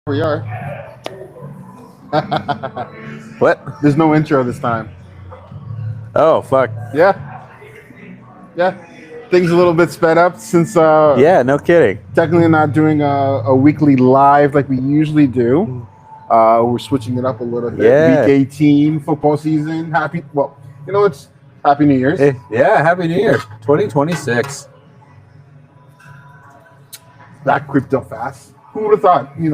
We are. What? There's no intro this time. Oh, fuck. Yeah. Yeah. Things a little bit sped up since Yeah, no kidding. technically not doing a weekly live like we usually do. We're switching it up a little bit. Yeah. Week 18 football season. It's Happy New Year's. Yeah, Happy New Year. 2026. That creeped up fast. Who would have thought, in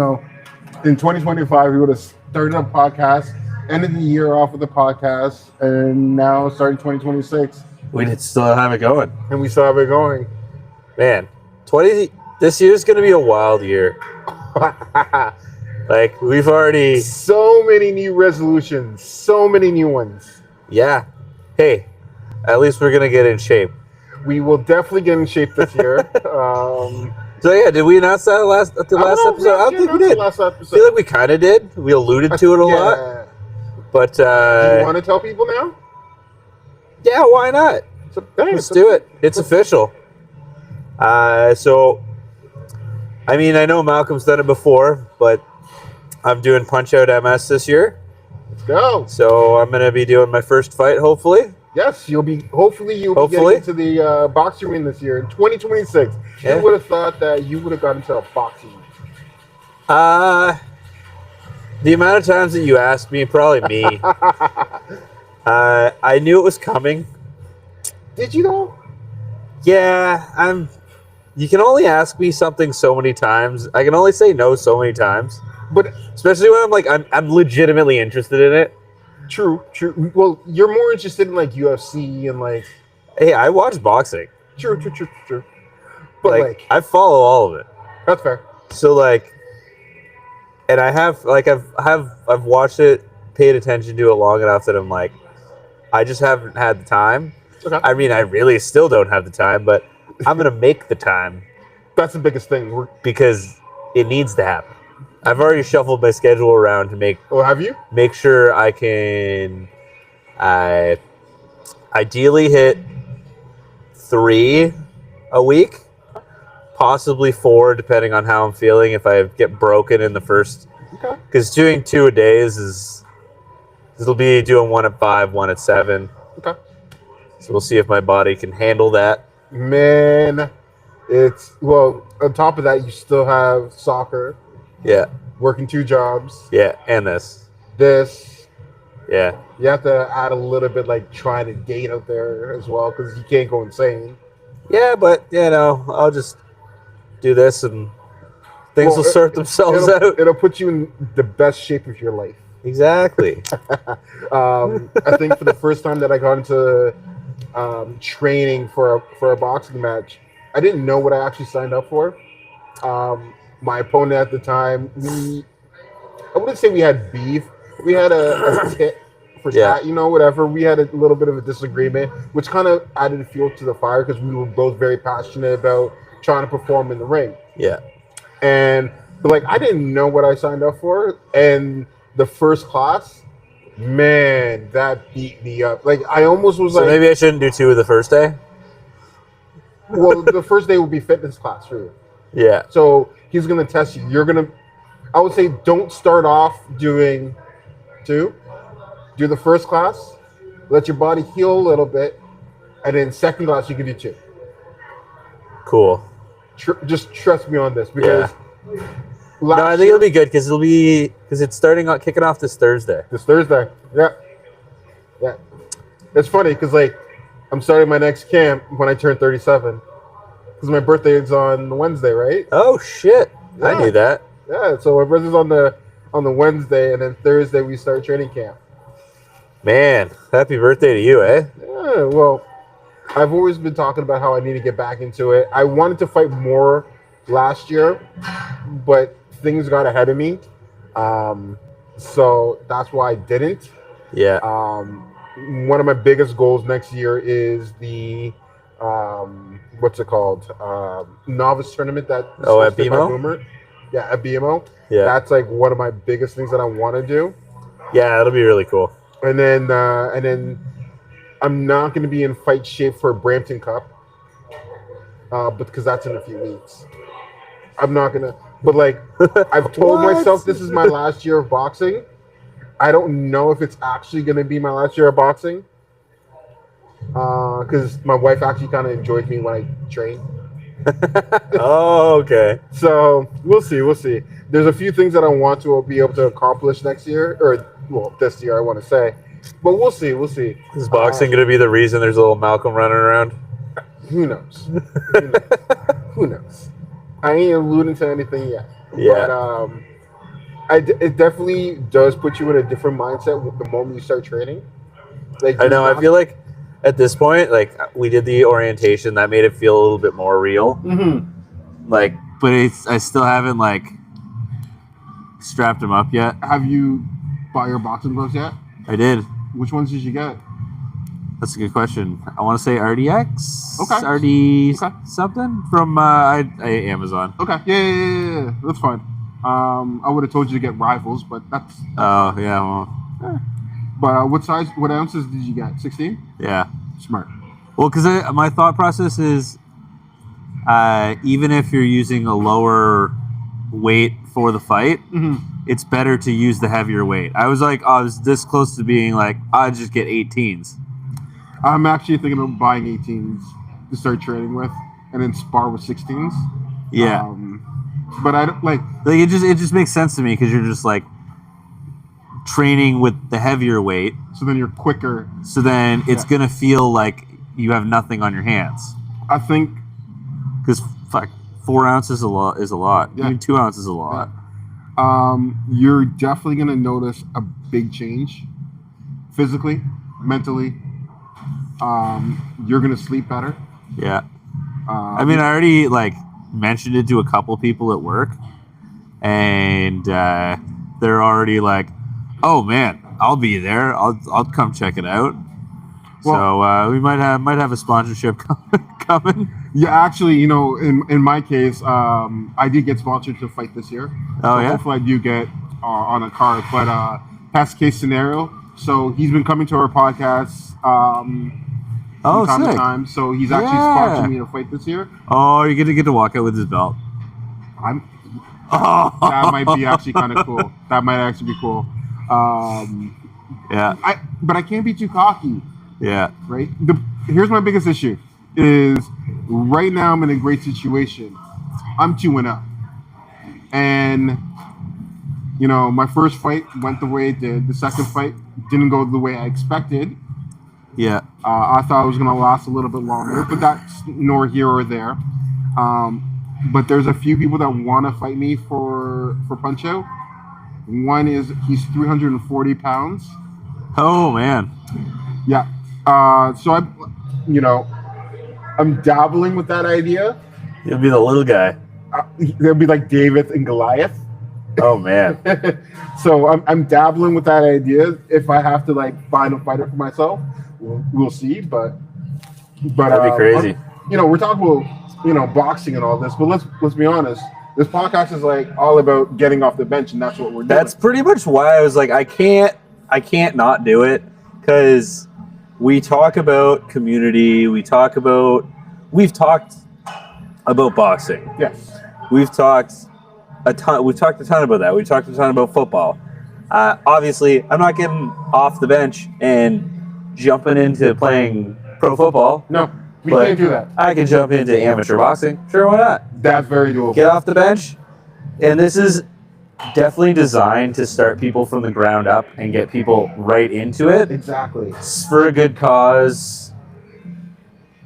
2025 we would have started a podcast, ended the year off with a podcast, and now starting 2026 We did still have it going. and we still have it going. Man, this year's going to be a wild year. Like, we've already... So many new resolutions, so many new ones. Yeah. Hey, at least we're going to get in shape. We will definitely get in shape this year. So, yeah, did we announce that at the last episode? I don't think we did. Last I episode. feel like we kind of did. We alluded to it a lot. But, Do you want to tell people now? yeah, why not? Let's do it. It's official. So, I mean, I know Malcolm's done it before, but I'm doing Punch-Out MS this year. Let's go. So I'm going to be doing my first fight, hopefully. Yes, hopefully you'll be getting into the boxing ring this year in 2026. Yeah. Who would have thought that you would have got into a boxing ring? The amount of times that you asked me, probably me. I knew it was coming. Did you know? Yeah, you can only ask me something so many times. I can only say no so many times. But Especially when I'm legitimately interested in it. true. Well, you're more interested in like UFC and like Hey, I watch boxing. true. But like I follow all of it. that's fair. So and I have I've watched it, paid attention to it long enough that I'm like, I just haven't had the time. Okay. I mean, I really still don't have the time, but I'm gonna make the time That's the biggest thing. because it needs to happen. I've already shuffled my schedule around to Have you? make sure I can ideally hit 3 a week, possibly 4 depending on how I'm feeling. If I get broken in the first, Okay. because doing 2 a day it'll be doing 1 at 5, 1 at 7. Okay. So we'll see if my body can handle that. Man, on top of that, you still have soccer, Yeah, working 2 jobs. yeah, and this. This, Yeah, you have to add a little bit like trying to date out there as well because you can't go insane. yeah, but I'll just do this and things will sort themselves out. It'll put you in the best shape of your life. Exactly. I think for the first time that I got into training for a boxing match, I didn't know what I actually signed up for. My opponent at the time, I wouldn't say we had beef. We had a tit for tat, whatever. We had a little bit of a disagreement, which kind of added fuel to the fire because we were both very passionate about trying to perform in the ring. Yeah. But I didn't know what I signed up for, and the first class, man, that beat me up. I almost was So maybe I shouldn't do 2 the first day? well, the first day will be fitness class for you. Yeah. So he's going to test you. I would say don't start off doing 2. Do the first class, let your body heal a little bit, and then second class you can do 2. Cool. Just trust me on this because No, I think it'll be good because it's kicking off this Thursday. This Thursday. Yeah. It's funny because I'm starting my next camp when I turn 37 because my birthday is on Wednesday, right? Oh shit! Yeah. I knew that. Yeah. So my birthday's on the Wednesday, and then Thursday we start training camp. Man, happy birthday to you, eh? Yeah. Well, I've always been talking about how I need to get back into it. I wanted to fight more last year, but things got ahead of me. So that's why I didn't. Yeah. One of my biggest goals next year is the what's it called? Novice tournament that at BMO? Yeah, at BMO. Yeah. That's one of my biggest things that I want to do. Yeah, that'll be really cool. And then I'm not going to be in fight shape for Brampton Cup, because that's in a few weeks. I'm not gonna. But like, I've told What? myself this is my last year of boxing. I don't know if it's actually going to be my last year of boxing. Because my wife actually kind of enjoys me when I train. Oh, okay. So we'll see. We'll see. There's a few things that I want to be able to accomplish next year, or well, this year I want to say. But we'll see. We'll see. Is boxing going to be the reason there's a little Malcolm running around? Who knows? Who knows? Who knows? I ain't alluding to anything yet. Yeah. But it definitely does put you in a different mindset with the moment you start training. Like I know. I feel like at this point, like we did the orientation, that made it feel a little bit more real. Mm-hmm. Like, but I still haven't like strapped him up yet. Have you bought your boxing gloves yet? I did. Which ones did you get? That's a good question. I want to say RDX. Okay. RD Okay. something from Amazon. Okay. Yeah. That's fine. I would have told you to get Rivals, but that's. Oh yeah. Well, But what ounces did you get? 16? yeah. Smart. Well, because my thought process is, even if you're using a lower weight for the fight, Mm-hmm. it's better to use the heavier weight. I was like, I was this close to being like, I'll just get 18s. I'm actually thinking of buying 18s to start training with, and then spar with 16s. Yeah. But I don't like. Like it just makes sense to me because you're just like training with the heavier weight, So then you're quicker. so then it's Yeah. gonna feel like you have nothing on your hands. I think. Because fuck, 4 ounces is a lot. Yeah. Even 2 ounces is a lot. You're definitely gonna notice a big change, physically, mentally. You're gonna sleep better. Yeah. I mean, I already like mentioned it to a couple people at work, and they're already like, "Oh man, I'll be there. I'll come check it out." So we might have a sponsorship coming. Yeah, actually, in my case, I did get sponsored to fight this year. Oh, So yeah? hopefully I do get on a card. But best case scenario, so he's been coming to our podcast Oh, from time to sick. time. So he's actually Yeah. sponsored me to fight this year. Oh, you're gonna get to walk out with his belt. That Oh, might be actually kind of cool. That might actually be cool. Yeah, But I can't be too cocky. yeah. Right? Here's my biggest issue is right now I'm in a great situation. I'm 2-0. And my first fight went the way it did. The second fight didn't go the way I expected. Yeah. I thought it was going to last a little bit longer, but that's nor here or there. But there's a few people that want to fight me for Punch-Out. One is he's 340 pounds. Oh man. Yeah. So I'm dabbling with that idea. You'll be the little guy. They'll be like David and Goliath. Oh man. So I'm dabbling with that idea. If I have to like find a fighter for myself, we'll see. But That'd be crazy. We're talking about boxing and all this, but let's be honest. This podcast is like all about getting off the bench, and that's what we're doing. That's pretty much why I was like, I can't not do it, because we talk about community. We've talked about boxing. Yes. We've talked a ton about that. We've talked a ton about football. Obviously, I'm not getting off the bench and jumping into playing pro football. No, we But can't do that. I can jump into amateur boxing. Sure, why not? That's very doable. Get off the bench. And this is definitely designed to start people from the ground up and get people right into it. Exactly. It's for a good cause.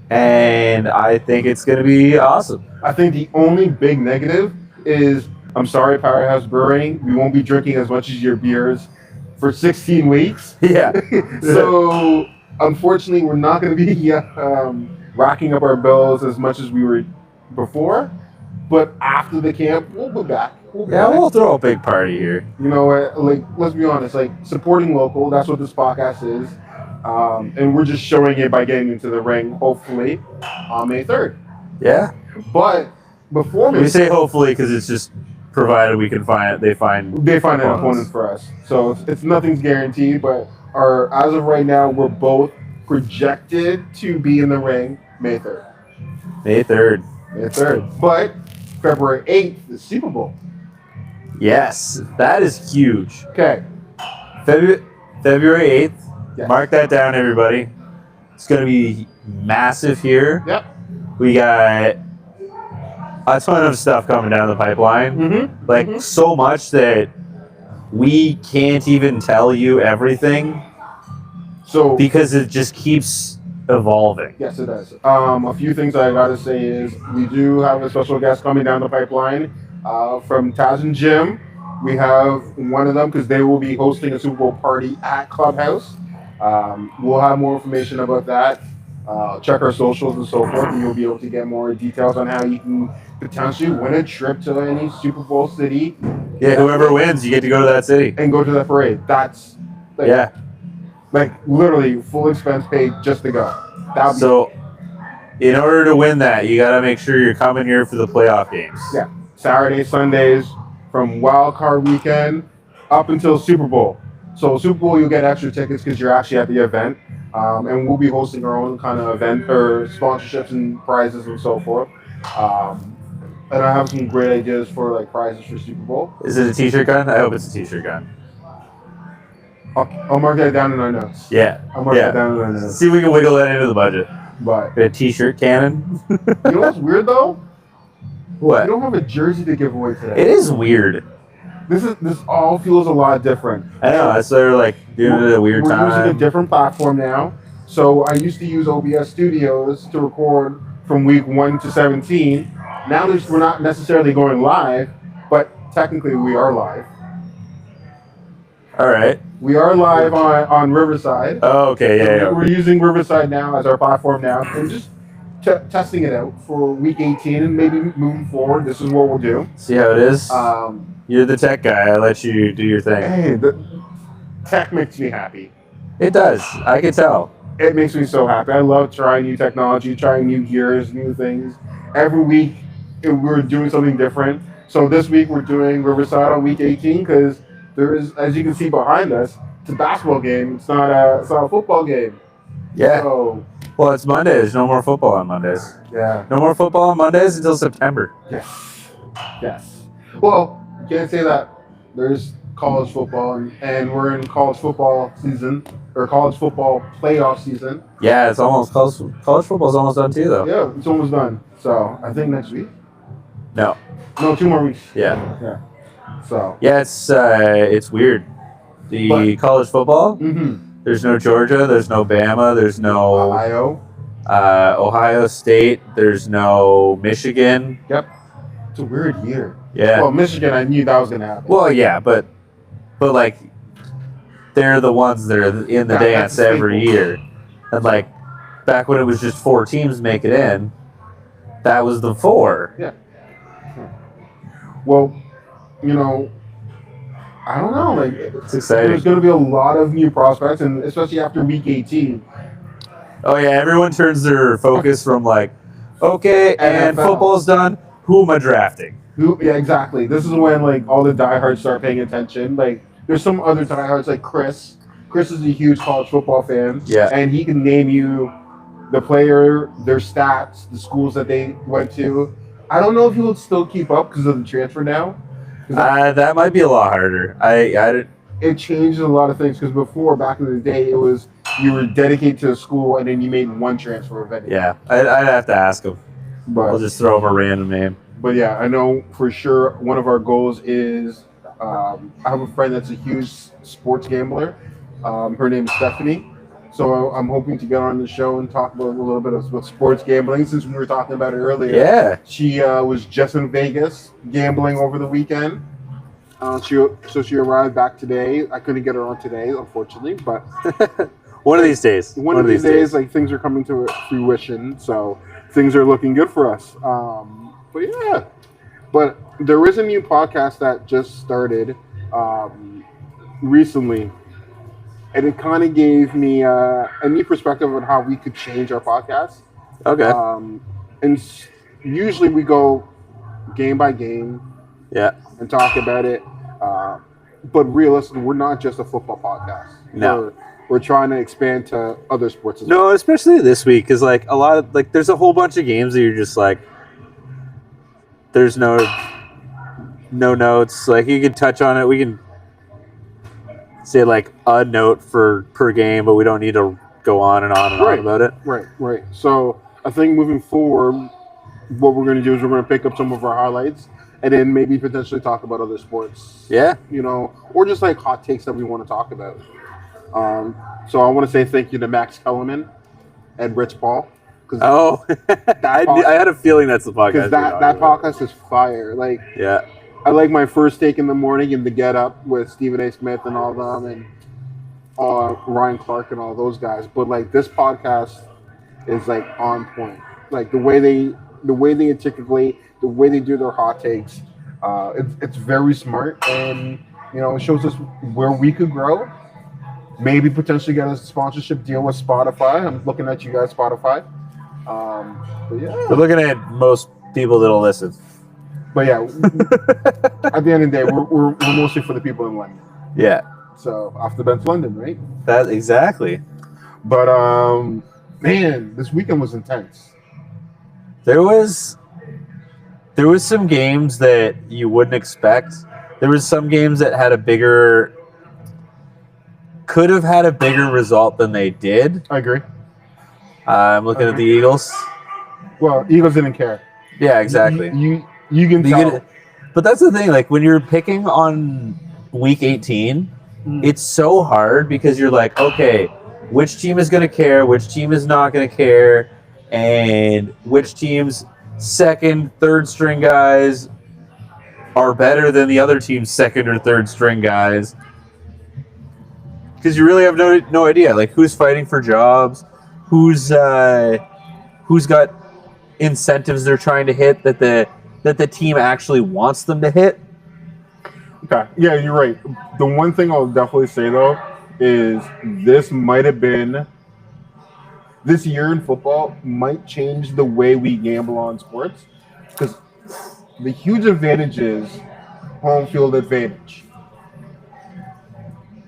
And I think it's going to be awesome. I think the only big negative is, I'm sorry, Powerhouse Brewing, we won't be drinking as much as your beers for 16 weeks. Yeah. So, unfortunately, we're not going to be racking up our bills as much as we were before. But after the camp, we'll be back. Yeah, we'll throw a big party here. Let's be honest, supporting local, that's what this podcast is. And we're just showing it by getting into the ring, hopefully, on May 3rd. Yeah. But before We say hopefully because it's just provided we can they find an opponent for us. So it's nothing's guaranteed, but as of right now, we're both projected to be in the ring May 3rd. May 3rd. May 3rd. But February 8th is Super Bowl. Yes, that is huge. Okay. February 8th. Yes. Mark that down, everybody. It's going to be massive here. Yep. We got a ton of stuff coming down the pipeline. Mm-hmm. So much that we can't even tell you everything So because it just keeps evolving. yes, it does. A few things I gotta say is we do have a special guest coming down the pipeline from Taz and Jim. We have one of them because they will be hosting a Super Bowl party at Clubhouse. We'll have more information about that. Check our socials and so forth, and you'll be able to get more details on how you can potentially win a trip to any Super Bowl city. Yeah, whoever wins, you get to go to that city and go to that parade. That's like literally full expense paid just to go. So, in order to win that, you got to make sure you're coming here for the playoff games. Yeah, Saturdays, Sundays, from Wild Card Weekend up until Super Bowl. So Super Bowl, you'll get extra tickets because you're actually at the event, and we'll be hosting our own kind of event or sponsorships and prizes and so forth. And I have some great ideas for like prizes for Super Bowl. Is it a t-shirt gun? I hope it's a t-shirt gun. I'll mark that down in our notes. Yeah. I'll mark that down in our notes. See if we can wiggle that into the budget. But a t-shirt cannon. You know what's weird though? What? We don't have a jersey to give away today. It is weird. This all feels a lot different. I know. That's they're like doing it at a weird time. We're using a different platform now. So I used to use OBS Studios to record from week 1 to 17. Now we're not necessarily going live, but technically we are live. All right. We are live on Riverside. Oh, okay. Yeah. We're using Riverside now as our platform now. And just testing it out for week 18 and maybe moving forward. This is what we'll do. See how it is? You're the tech guy. I let you do your thing. Hey, the tech makes me happy. It does. I can tell. It makes me so happy. I love trying new technology, trying new gears, new things. Every week, we're doing something different. So this week, we're doing Riverside on week 18 because there is, as you can see behind us, it's a basketball game. It's not a football game. Yeah. So, well, it's Monday. There's no more football on Mondays. Yeah. No more football on Mondays until September. Yes. Well, you can't say that. There's college football, and we're in college football season, or college football playoff season. Yeah, it's almost college football's almost done too, though. Yeah, it's almost done. So I think next week. No, 2 more weeks. Yeah. So. Yeah, it's weird. College football. Mm-hmm. There's no Georgia. There's no Bama. There's no Ohio State. There's no Michigan. Yep. It's a weird year. Yeah. Well, Michigan, I knew that was gonna happen. Well, yeah, but like, they're the ones that are in the dance every year, and like, back when it was just 4 teams make it in, that was the 4. Yeah. Well, you know, I don't know. Like, it's exciting. There's going to be a lot of new prospects, and especially after week 18. Oh yeah, everyone turns their focus from like, okay, and football's done. Who am I drafting? Yeah, exactly. This is when like all the diehards start paying attention. Like, there's some other diehards like Chris. Chris is a huge college football fan. Yeah. And he can name you the player, their stats, the schools that they went to. I don't know if he will still keep up because of the transfer now. That might be a lot harder. It changes a lot of things because before, back in the day, it was you were dedicated to a school and then you made one transfer of any. Yeah, I'd have to ask him. But I'll just throw him a random name. But yeah, I know for sure one of our goals is I have a friend that's a huge sports gambler. Her name is Stephanie. So I'm hoping to get on the show and talk about a little bit about sports gambling since we were talking about it earlier. Yeah. She was just in Vegas gambling over the weekend. She arrived back today. I couldn't get her on today, unfortunately, but one of these days. One of these days, like things are coming to fruition, so things are looking good for us. But yeah, but there is a new podcast that just started recently. And it kind of gave me a new perspective on how we could change our podcast. Okay. And usually we go game by game. Yeah. And talk about it. But realistically, we're not just a football podcast. No. We're trying to expand to other sports as well. No, especially this week, because like a lot of there's a whole bunch of games that you're just like, there's no no notes. Like you could touch on it. We can say like a note per game, but we don't need to go on and on and on about it. Right. So I think moving forward, what we're going to do is we're going to pick up some of our highlights and then maybe potentially talk about other sports. Yeah. Or just like hot takes that we want to talk about. So I want to say thank you to Max Kellerman and Rich Paul. Oh, I had a feeling that's the podcast. Because that podcast is fire. Like, yeah. I like my first take in the morning and the Get Up with Stephen A. Smith and all them and Ryan Clark and all those guys. But like this podcast is like on point. Like the way they articulate, the way they do their hot takes, it's very smart, and it shows us where we could grow. Maybe potentially get a sponsorship deal with Spotify. I'm looking at you guys, Spotify. But yeah, we're looking at most people that'll listen. But yeah, at the end of the day, we're mostly for the people in London. Yeah. So off the bench, London, right? That exactly. But man, this weekend was intense. There was some games that you wouldn't expect. There was some games that could have had a bigger result than they did. I agree. I'm looking at the Eagles. Well, Eagles didn't care. Yeah, exactly. You can tell. But that's the thing. Like when you're picking on week 18, it's so hard because you're like, okay, which team is going to care? Which team is not going to care? And which team's second, third string guys are better than the other team's second or third string guys? Because you really have no idea. Like who's fighting for jobs, who's got incentives they're trying to hit that the team actually wants them to hit. Okay. Yeah, you're right. The one thing I'll definitely say though is this year in football might change the way we gamble on sports, because the huge advantage is home field advantage.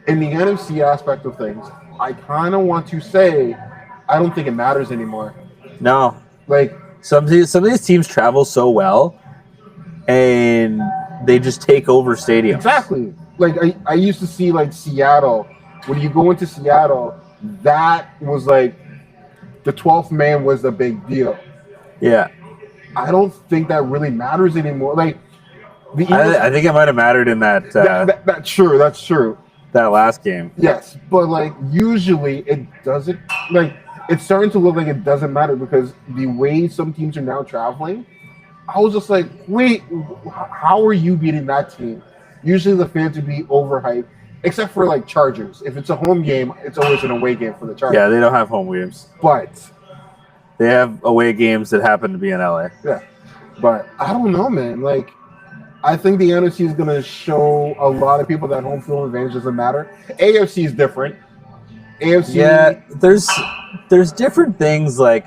In the NFC aspect of things, I kind of want to say I don't think it matters anymore. No. Like some of these teams travel so well and they just take over stadiums. Exactly. Like I used to see like Seattle. When you go into Seattle, that was like the 12th man was a big deal. Yeah. I don't think that really matters anymore. Like the Eagles, I think it might have mattered in that. That's true. That's true. That last game. Yes, but like usually it doesn't. Like it's starting to look like it doesn't matter because the way some teams are now traveling, I was just like, wait, how are you beating that team? Usually the fans would be overhyped, except for like Chargers. If it's a home game, it's always an away game for the Chargers. Yeah, they don't have home games. But they have away games that happen to be in LA. Yeah. But I don't know, man. Like, I think the NFC is going to show a lot of people that home field advantage doesn't matter. AFC is different. AFC. Yeah, there's different things. Like,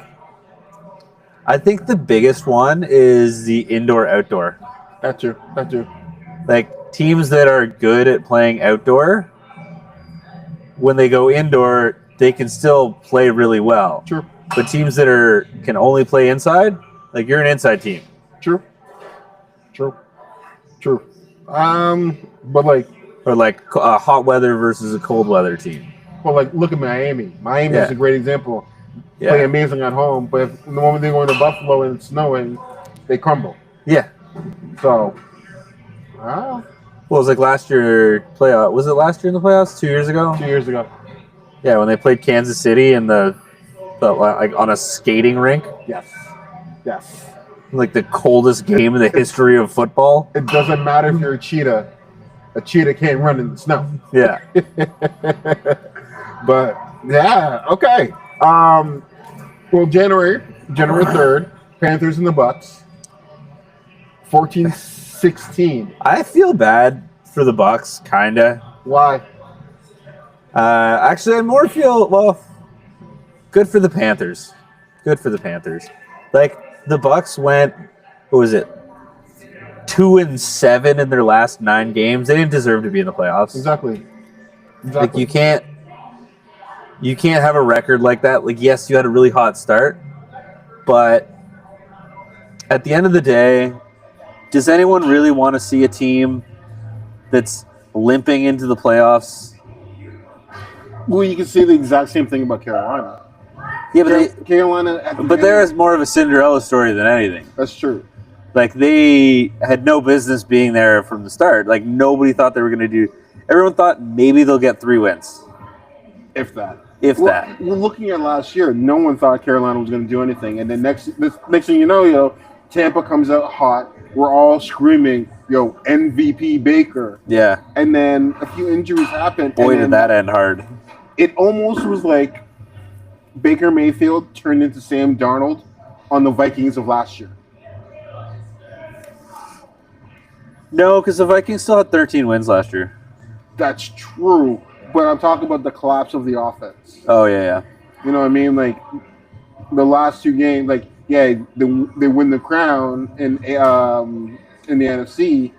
I think the biggest one is the indoor-outdoor. That too. Like, teams that are good at playing outdoor, when they go indoor, they can still play really well. True. But teams that can only play inside, like you're an inside team. True. But like, or like a hot weather versus a cold weather team. Well, like look at Miami. Miami is a great example. Yeah. Play amazing at home, but if the moment they go into Buffalo and it's snowing, they crumble. Yeah. So, well, it was like last year playoff. Was it last year in the playoffs? 2 years ago? 2 years ago. Yeah, when they played Kansas City in the like on a skating rink. Yes. Like the coldest game in the history of football. It doesn't matter if you're a cheetah. A cheetah can't run in the snow. Yeah. But yeah, okay. Well, January 3rd, Panthers and the Bucks. 14-16. I feel bad for the Bucks, kinda. Why? Actually, I more feel good for the Panthers. Like the Bucks went, what was it? 2-7 in their last 9 games. They didn't deserve to be in the playoffs. Exactly. Like you can't have a record like that. Like yes, you had a really hot start, but at the end of the day, Does anyone really want to see a team that's limping into the playoffs? Well, you can say the exact same thing about Carolina. Yeah, but Carolina. they're more of a Cinderella story than anything. That's true. Like, they had no business being there from the start. Like, nobody thought they were going to do. Everyone thought maybe they'll get 3 wins. If that. That. We're looking at last year. No one thought Carolina was going to do anything, and then next thing you know, Tampa comes out hot. We're all screaming, MVP Baker. Yeah. And then a few injuries happened. Boy, did that end hard. It almost was like Baker Mayfield turned into Sam Darnold on the Vikings of last year. No, because the Vikings still had 13 wins last year. That's true, but I'm talking about the collapse of the offense. Oh, yeah. You know what I mean? Like, the last 2 games, they win the crown in the NFC,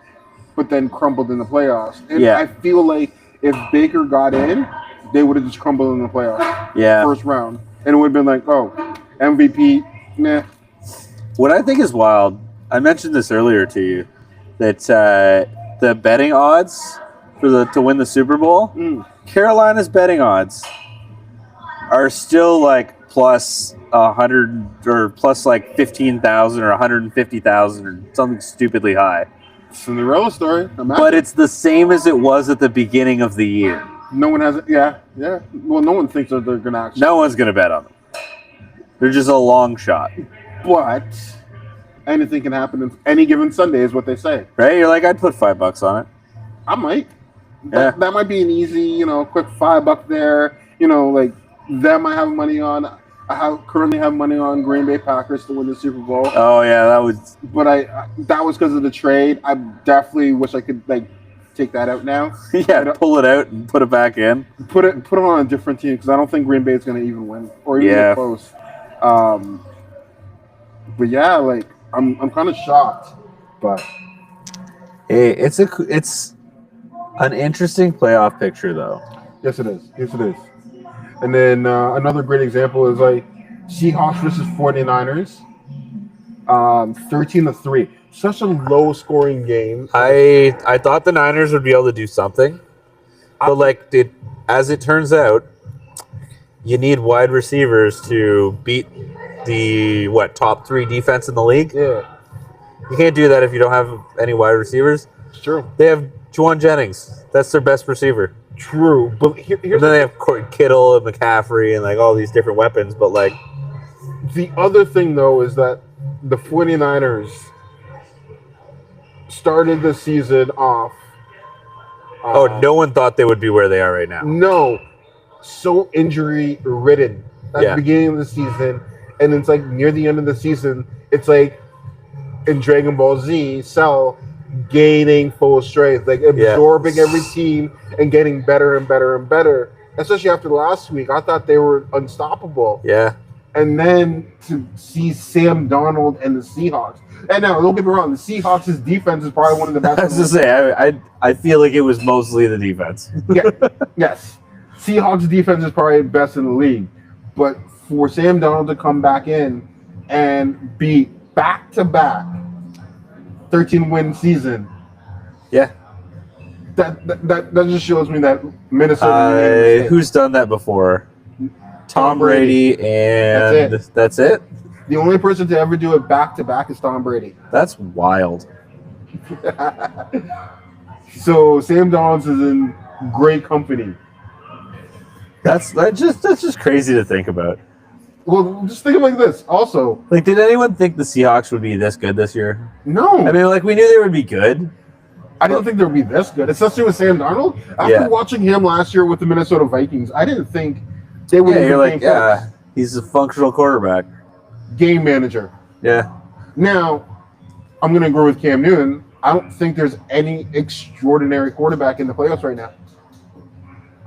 but then crumbled in the playoffs. And I feel like if Baker got in, they would have just crumbled in the playoffs. Yeah. First round. And it would have been like, MVP, meh. What I think is wild, I mentioned this earlier to you, that the betting odds to win the Super Bowl, Carolina's betting odds are still like plus 100 or plus like 15,000 or 150,000 or something stupidly high. Cinderella story. But it's the same as it was at the beginning of the year. No one has it. Yeah. Well, no one thinks that they're going to actually. No one's going to bet on them. They're just a long shot. But anything can happen in any given Sunday is what they say. Right? You're like, I'd put $5 on it. I might. That might be an easy, quick $5 there. That might have money on. I currently have money on Green Bay Packers to win the Super Bowl. Oh yeah, that was. But that was because of the trade. I definitely wish I could take that out now. Yeah, pull it out and put it back in. Put it on a different team because I don't think Green Bay is going to even win or even get close. But yeah, I'm kind of shocked. But hey, it's an interesting playoff picture though. Yes, it is. And then another great example is Seahawks versus 49ers. 13-3. Such a low-scoring game. I thought the Niners would be able to do something, but as it turns out, you need wide receivers to beat the top 3 defense in the league. Yeah, you can't do that if you don't have any wide receivers. It's true. They have Juwan Jennings. That's their best receiver. True, but here's and then they have Kittle and McCaffrey and all these different weapons. But the other thing though is that the 49ers started the season off. No one thought they would be where they are right now. No, so injury ridden at the beginning of the season, and it's near the end of the season. It's in Dragon Ball Z, Cell gaining full strength, absorbing every team and getting better and better and better. Especially after last week, I thought they were unstoppable. Yeah. And then to see Sam Darnold and the Seahawks. And now, don't get me wrong, the Seahawks' defense is probably one of the best. I was to say, I feel like it was mostly the defense. Yes. Seahawks' defense is probably the best in the league. But for Sam Darnold to come back in and beat back-to-back 13-win season. Yeah. That just shows me that Minnesota. Who's done that before? Tom Brady, and that's it. The only person to ever do it back to back is Tom Brady. That's wild. So Sam Darnold is in great company. That's just crazy to think about. Well, just think of it like this. Also, did anyone think the Seahawks would be this good this year? No. I mean, we knew they would be good. I didn't think they would be this good, especially with Sam Darnold. After watching him last year with the Minnesota Vikings, I didn't think they would. Yeah, he's a functional quarterback, game manager. Yeah. Now, I'm going to agree with Cam Newton. I don't think there's any extraordinary quarterback in the playoffs right now.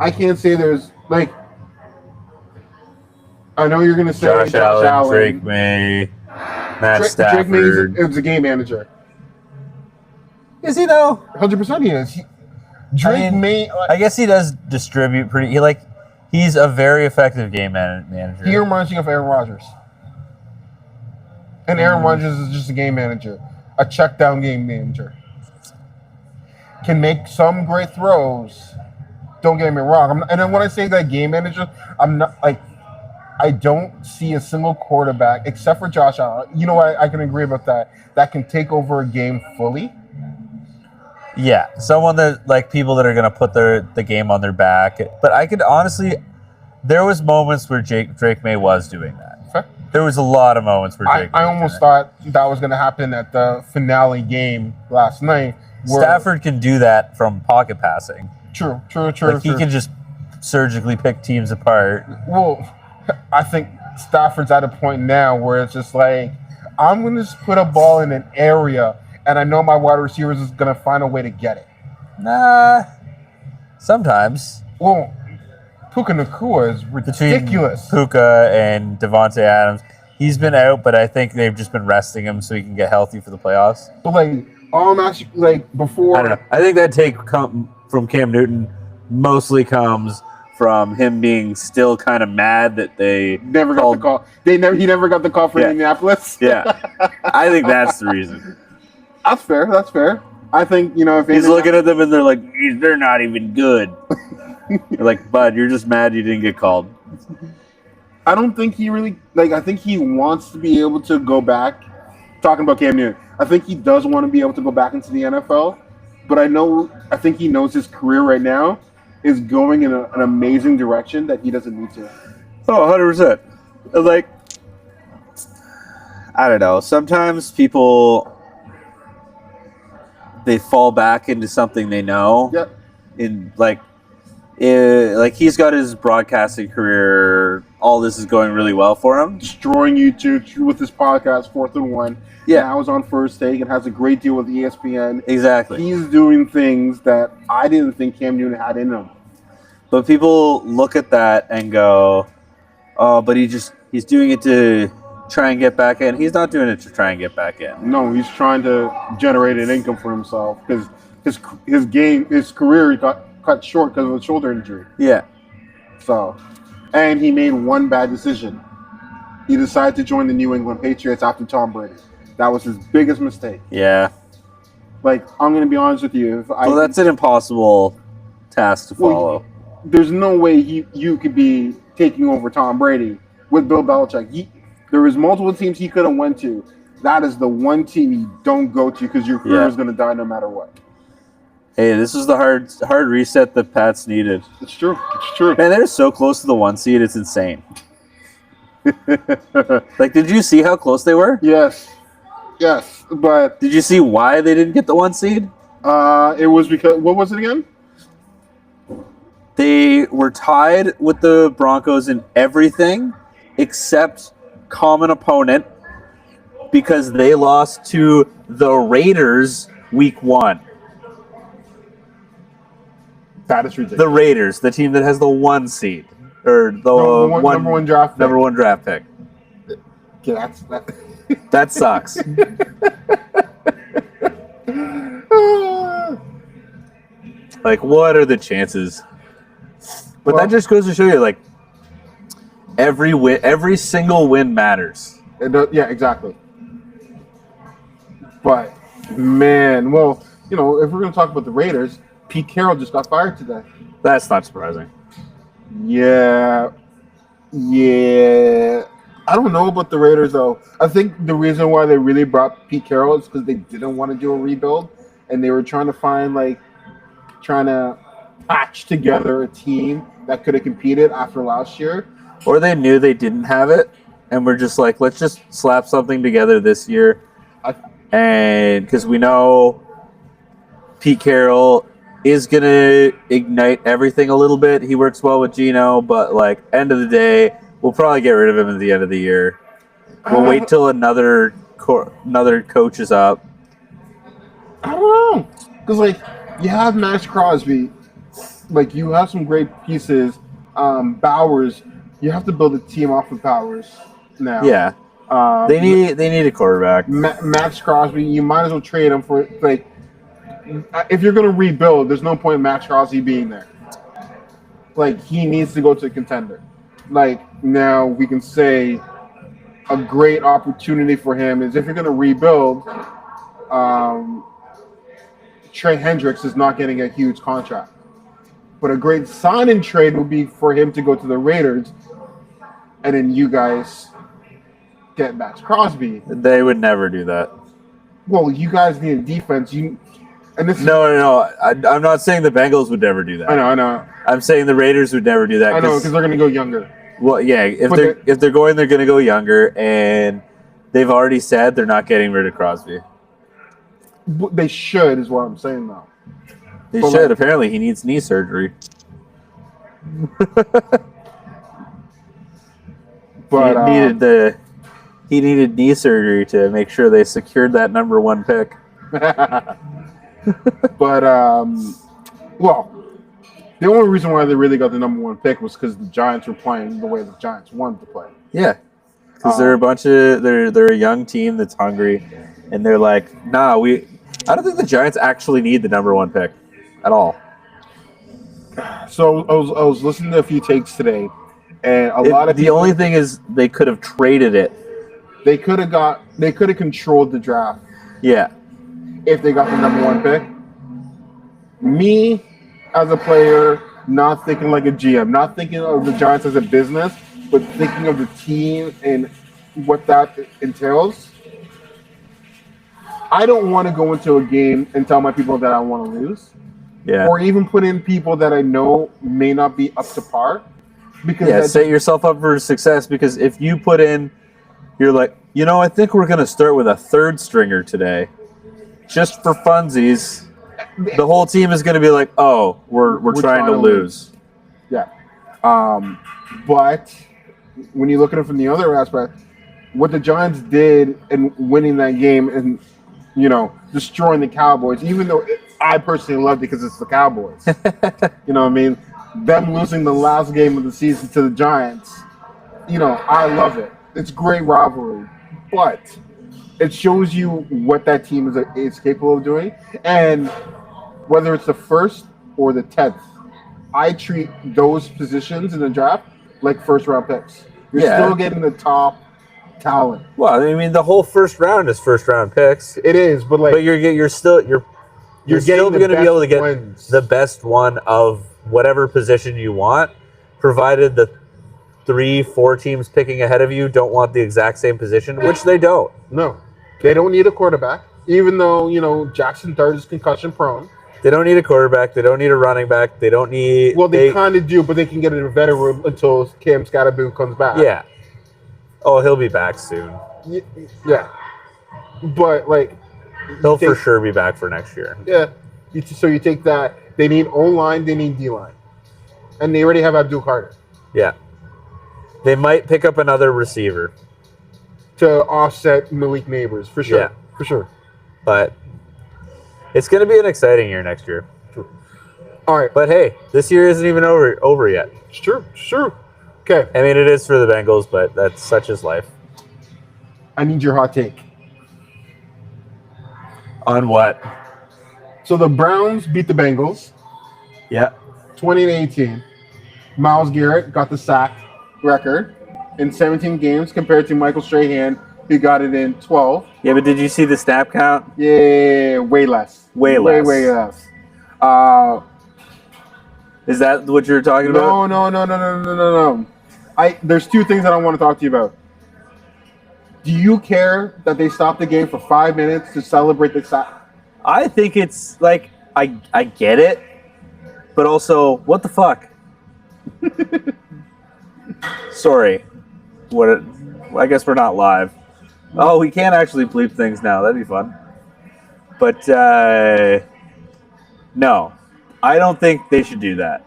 I can't say there's I know you're going to say Josh Allen, Drake May, Matt Stafford. Drake May is a game manager. Is he though? 100% he is. Drake May. I guess he does distribute pretty. He's a very effective game manager. He reminds me of Aaron Rodgers. And Aaron Rodgers is just a game manager. a check down game manager. Can make some great throws. Don't get me wrong. And then when I say that game manager, I'm not like I don't see a single quarterback except for Josh Allen. You know, I can agree about that. That can take over a game fully. Yeah, someone that like people that are going to put the game on their back. But I could honestly, there was moments where Drake May was doing that. Okay. There was a lot of moments where Drake. I almost thought that was going to happen at the finale game last night. Stafford can do that from pocket passing. True. Like he can just surgically pick teams apart. Well, I think Stafford's at a point now where it's just like, I'm going to just put a ball in an area, and I know my wide receivers is going to find a way to get it. Nah, sometimes. Well, Puka Nacua is ridiculous. Between Puka and Devontae Adams, he's been out, but I think they've just been resting him so he can get healthy for the playoffs. But like, all I'm asking, like before, I don't know. I think that take from Cam Newton mostly comes from him being still kind of mad that they never got the call. He never got the call for Indianapolis. Yeah, I think that's the reason. That's fair. I think if he's looking at them and they're like, they're not even good. They're like, bud, you're just mad you didn't get called. I don't think he really I think he wants to be able to go back. Talking about Cam Newton, I think he does want to be able to go back into the NFL, but I think he knows his career right now is going in an amazing direction that he doesn't need to. Oh, 100%. Like, I don't know. Sometimes people, they fall back into something they know. Yep. Like he's got his broadcasting career. All this is going really well for him. Destroying YouTube with his podcast, 4th and 1. Yeah. Now he's on First Take and has a great deal with ESPN. Exactly. He's doing things that I didn't think Cam Newton had in him. But people look at that and go, oh, but he's doing it to try and get back in. He's not doing it to try and get back in. No, he's trying to generate an income for himself because his career got cut short because of a shoulder injury. Yeah. So, and he made one bad decision. He decided to join the New England Patriots after Tom Brady. That was his biggest mistake. Yeah. Like, I'm going to be honest with you. That's an impossible task to follow. There's no way you could be taking over Tom Brady with Bill Belichick. There was multiple teams he could have went to. That is the one team you don't go to because your career is going to die no matter what. Hey, this is the hard reset that Pats needed. It's true. Man, they're so close to the 1 seed. It's insane. Like, did you see how close they were? Yes, but did you see why they didn't get the 1 seed? It was because, what was it again? They were tied with the Broncos in everything except common opponent because they lost to the Raiders week 1. That is ridiculous. The Raiders, the team that has the 1 seed. Or the number one draft pick. Number 1 draft pick. Yeah, that sucks. Like, what are the chances? But that just goes to show you, like, every single win matters. Yeah, exactly. But, man, well, if we're going to talk about the Raiders, Pete Carroll just got fired today. That's not surprising. Yeah. I don't know about the Raiders, though. I think the reason why they really brought Pete Carroll is because they didn't want to do a rebuild, and they were trying to patch together a team that could have competed after last year. Or they knew they didn't have it, and we're just like, let's just slap something together this year. And because we know Pete Carroll is going to ignite everything a little bit. He works well with Geno, but, like, end of the day, we'll probably get rid of him at the end of the year. We'll wait till another coach is up. I don't know. Because, like, you have Max Crosby. Like, you have some great pieces. Bowers, you have to build a team off of Bowers now. Yeah. They need a quarterback. Max Crosby, you might as well trade him for, like, if you're going to rebuild, there's no point in Max Crosby being there. Like, he needs to go to a contender. Like, now we can say a great opportunity for him is if you're going to rebuild, Trey Hendricks is not getting a huge contract. But a great sign-in trade would be for him to go to the Raiders, and then you guys get Max Crosby. They would never do that. Well, you guys need a defense. No. I'm not saying the Bengals would never do that. I know. I'm saying the Raiders would never do that. I know because they're going to go younger. Well, yeah. If they're going to go younger, and they've already said they're not getting rid of Crosby. They should, is what I'm saying now. They should. Apparently, he needs knee surgery. But he needed knee surgery to make sure they secured that number 1 pick. But well, the only reason why they really got the number 1 pick was because the Giants were playing the way the Giants wanted to play. Yeah, because they're they're a young team that's hungry, and they're like, nah, I don't think the Giants actually need the number 1 pick at all. So I was listening to a few takes today, and the only thing is they could have traded it. They could have controlled the draft. Yeah. If they got the number 1 pick. Me, as a player, not thinking like a GM, not thinking of the Giants as a business, but thinking of the team and what that entails. I don't want to go into a game and tell my people that I want to lose. Yeah. Or even put in people that I know may not be up to par. Because set yourself up for success, because if you put in, you're like, I think we're going to start with a 3rd stringer today. Just for funsies, the whole team is going to be like, "Oh, we're trying to lose." Yeah, but when you look at it from the other aspect, what the Giants did in winning that game and destroying the Cowboys, even though I personally loved it because it's the Cowboys. You know what I mean? Them losing the last game of the season to the Giants, I love it. It's great rivalry, but it shows you what that team is capable of doing. And whether it's the 1st or the 10th, I treat those positions in the draft like 1st-round picks. You're still getting the top talent. Well, I mean, the whole 1st round is 1st-round picks. It is, but you're still going to be able to get the best one of whatever position you want, provided the 3-4 teams picking ahead of you don't want the exact same position, which they don't. No. They don't need a quarterback, even though, Jackson Dart is concussion prone. They don't need a quarterback. They don't need a running back. They don't need... Well, they kind of do, but they can get a veteran until Cam Scatterboo comes back. Yeah. Oh, he'll be back soon. Yeah. But, he'll for sure be back for next year. Yeah. So you take that. They need O-line. They need D-line. And they already have Abdul Carter. Yeah. They might pick up another receiver to offset Malik Neighbors, for sure. Yeah. For sure. But it's going to be an exciting year next year. True. All right. But hey, this year isn't even over yet. It's true. Okay. I mean, it is for the Bengals, but that's such is life. I need your hot take. On what? So the Browns beat the Bengals. Yeah. 20-18. Myles Garrett got the sack record in 17 games compared to Michael Strahan, who got it in 12. Yeah, but did you see the snap count? Yeah, way less. Way less. Way less. Is that what you're talking about? No. There's 2 things that I want to talk to you about. Do you care that they stopped the game for 5 minutes to celebrate the sack? I think it's like, I get it, but also, what the fuck? Sorry. I guess we're not live. Oh, we can't actually bleep things now. That'd be fun. But, no. I don't think they should do that.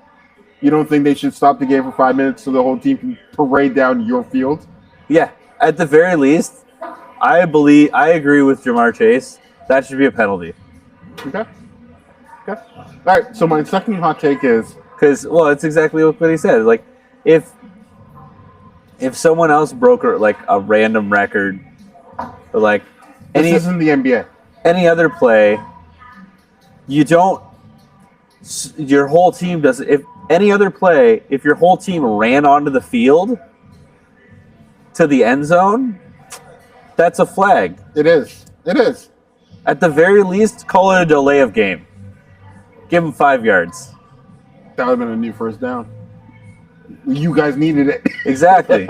You don't think they should stop the game for 5 minutes so the whole team can parade down your field? Yeah. At the very least, I agree with Jamar Chase. That should be a penalty. Okay. All right. So my second hot take is... Because, well, it's exactly what he said. Like, if someone else broke a random record, or this isn't the NBA. Any other play, your whole team doesn't. If any other play, if your whole team ran onto the field to the end zone, that's a flag. It is. At the very least, call it a delay of game. Give him 5 yards. That would have been a new first down. You guys needed it. Exactly.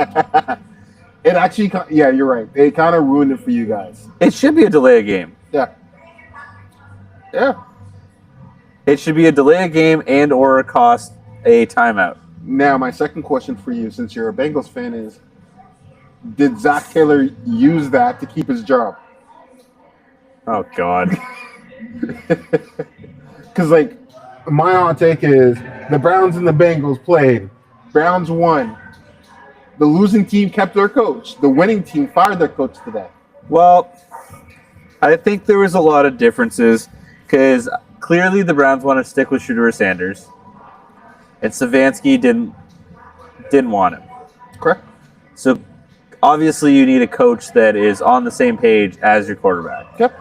It actually, yeah, you're right. It kind of ruined it for you guys. It should be a delay of game. Yeah. Yeah. It should be a delay of game and or cost a timeout. Now, my second question for you, since you're a Bengals fan, is did Zach Taylor use that to keep his job? Oh, God. Because, like, my hot take is the Browns and the Bengals played. Browns won. The losing team kept their coach. The winning team fired their coach today. Well, I think there was a lot of differences because clearly the Browns want to stick with Shedeur Sanders, and Stefanski didn't want him. Correct. So obviously you need a coach that is on the same page as your quarterback. Yep.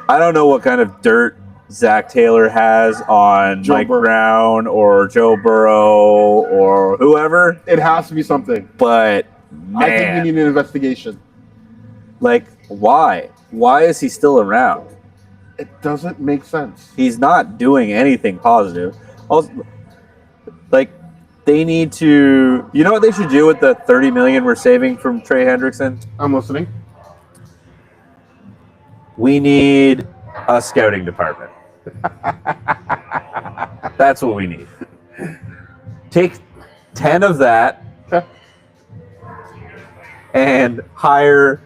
I don't know what kind of dirt Zach Taylor has on Mike Brown or Joe Burrow or whoever. It has to be something. But, man. I think we need an investigation. Like, why? Why is he still around? It doesn't make sense. He's not doing anything positive. Also, like, they need to... You know what they should do with the $30 million we're saving from Trey Hendrickson? I'm listening. We need a scouting department. That's what we need. Take 10 of that and hire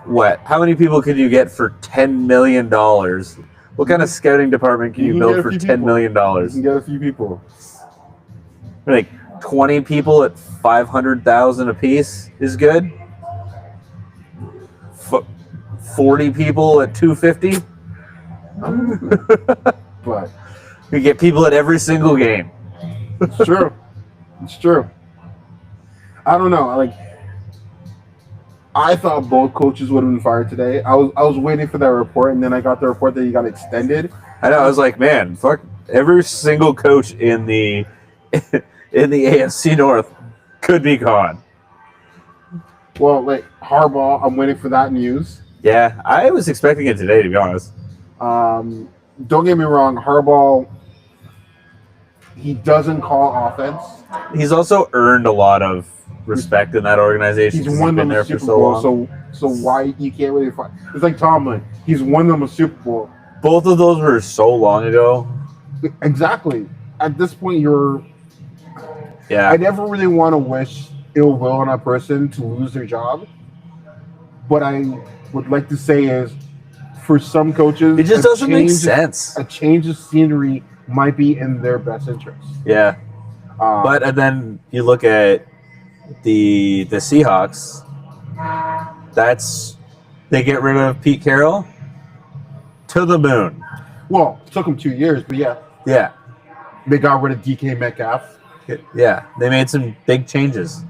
what? How many people can you get for $10 million? What kind of scouting department can you build for $10 million? You can get a few people. Like 20 people at $500,000 a piece is good. 40 people at $250. But you get people at every single game. It's true. It's true. I don't know. Like, I thought both coaches would have been fired today. I was waiting for that report, and then I got the report that he got extended. I know. I was like, man, fuck every single coach in the AFC North could be gone. Well, like Harbaugh, I'm waiting for that news. Yeah, I was expecting it today, to be honest. Don't get me wrong, Harbaugh, he doesn't call offense. He's also earned a lot of respect in that organization. He's won them a Super Bowl, so why you can't really find? It's like Tomlin. He's won them a Super Bowl. Both of those were so long ago. Exactly. At this point, Yeah. I never really want to wish ill will on a person to lose their job. What I would like to say is, for some coaches, it just doesn't make sense. A change of scenery might be in their best interest. Yeah. But and then you look at the Seahawks. They get rid of Pete Carroll to the moon. Well, it took them 2 years, but yeah. Yeah. They got rid of DK Metcalf. Yeah. They made some big changes.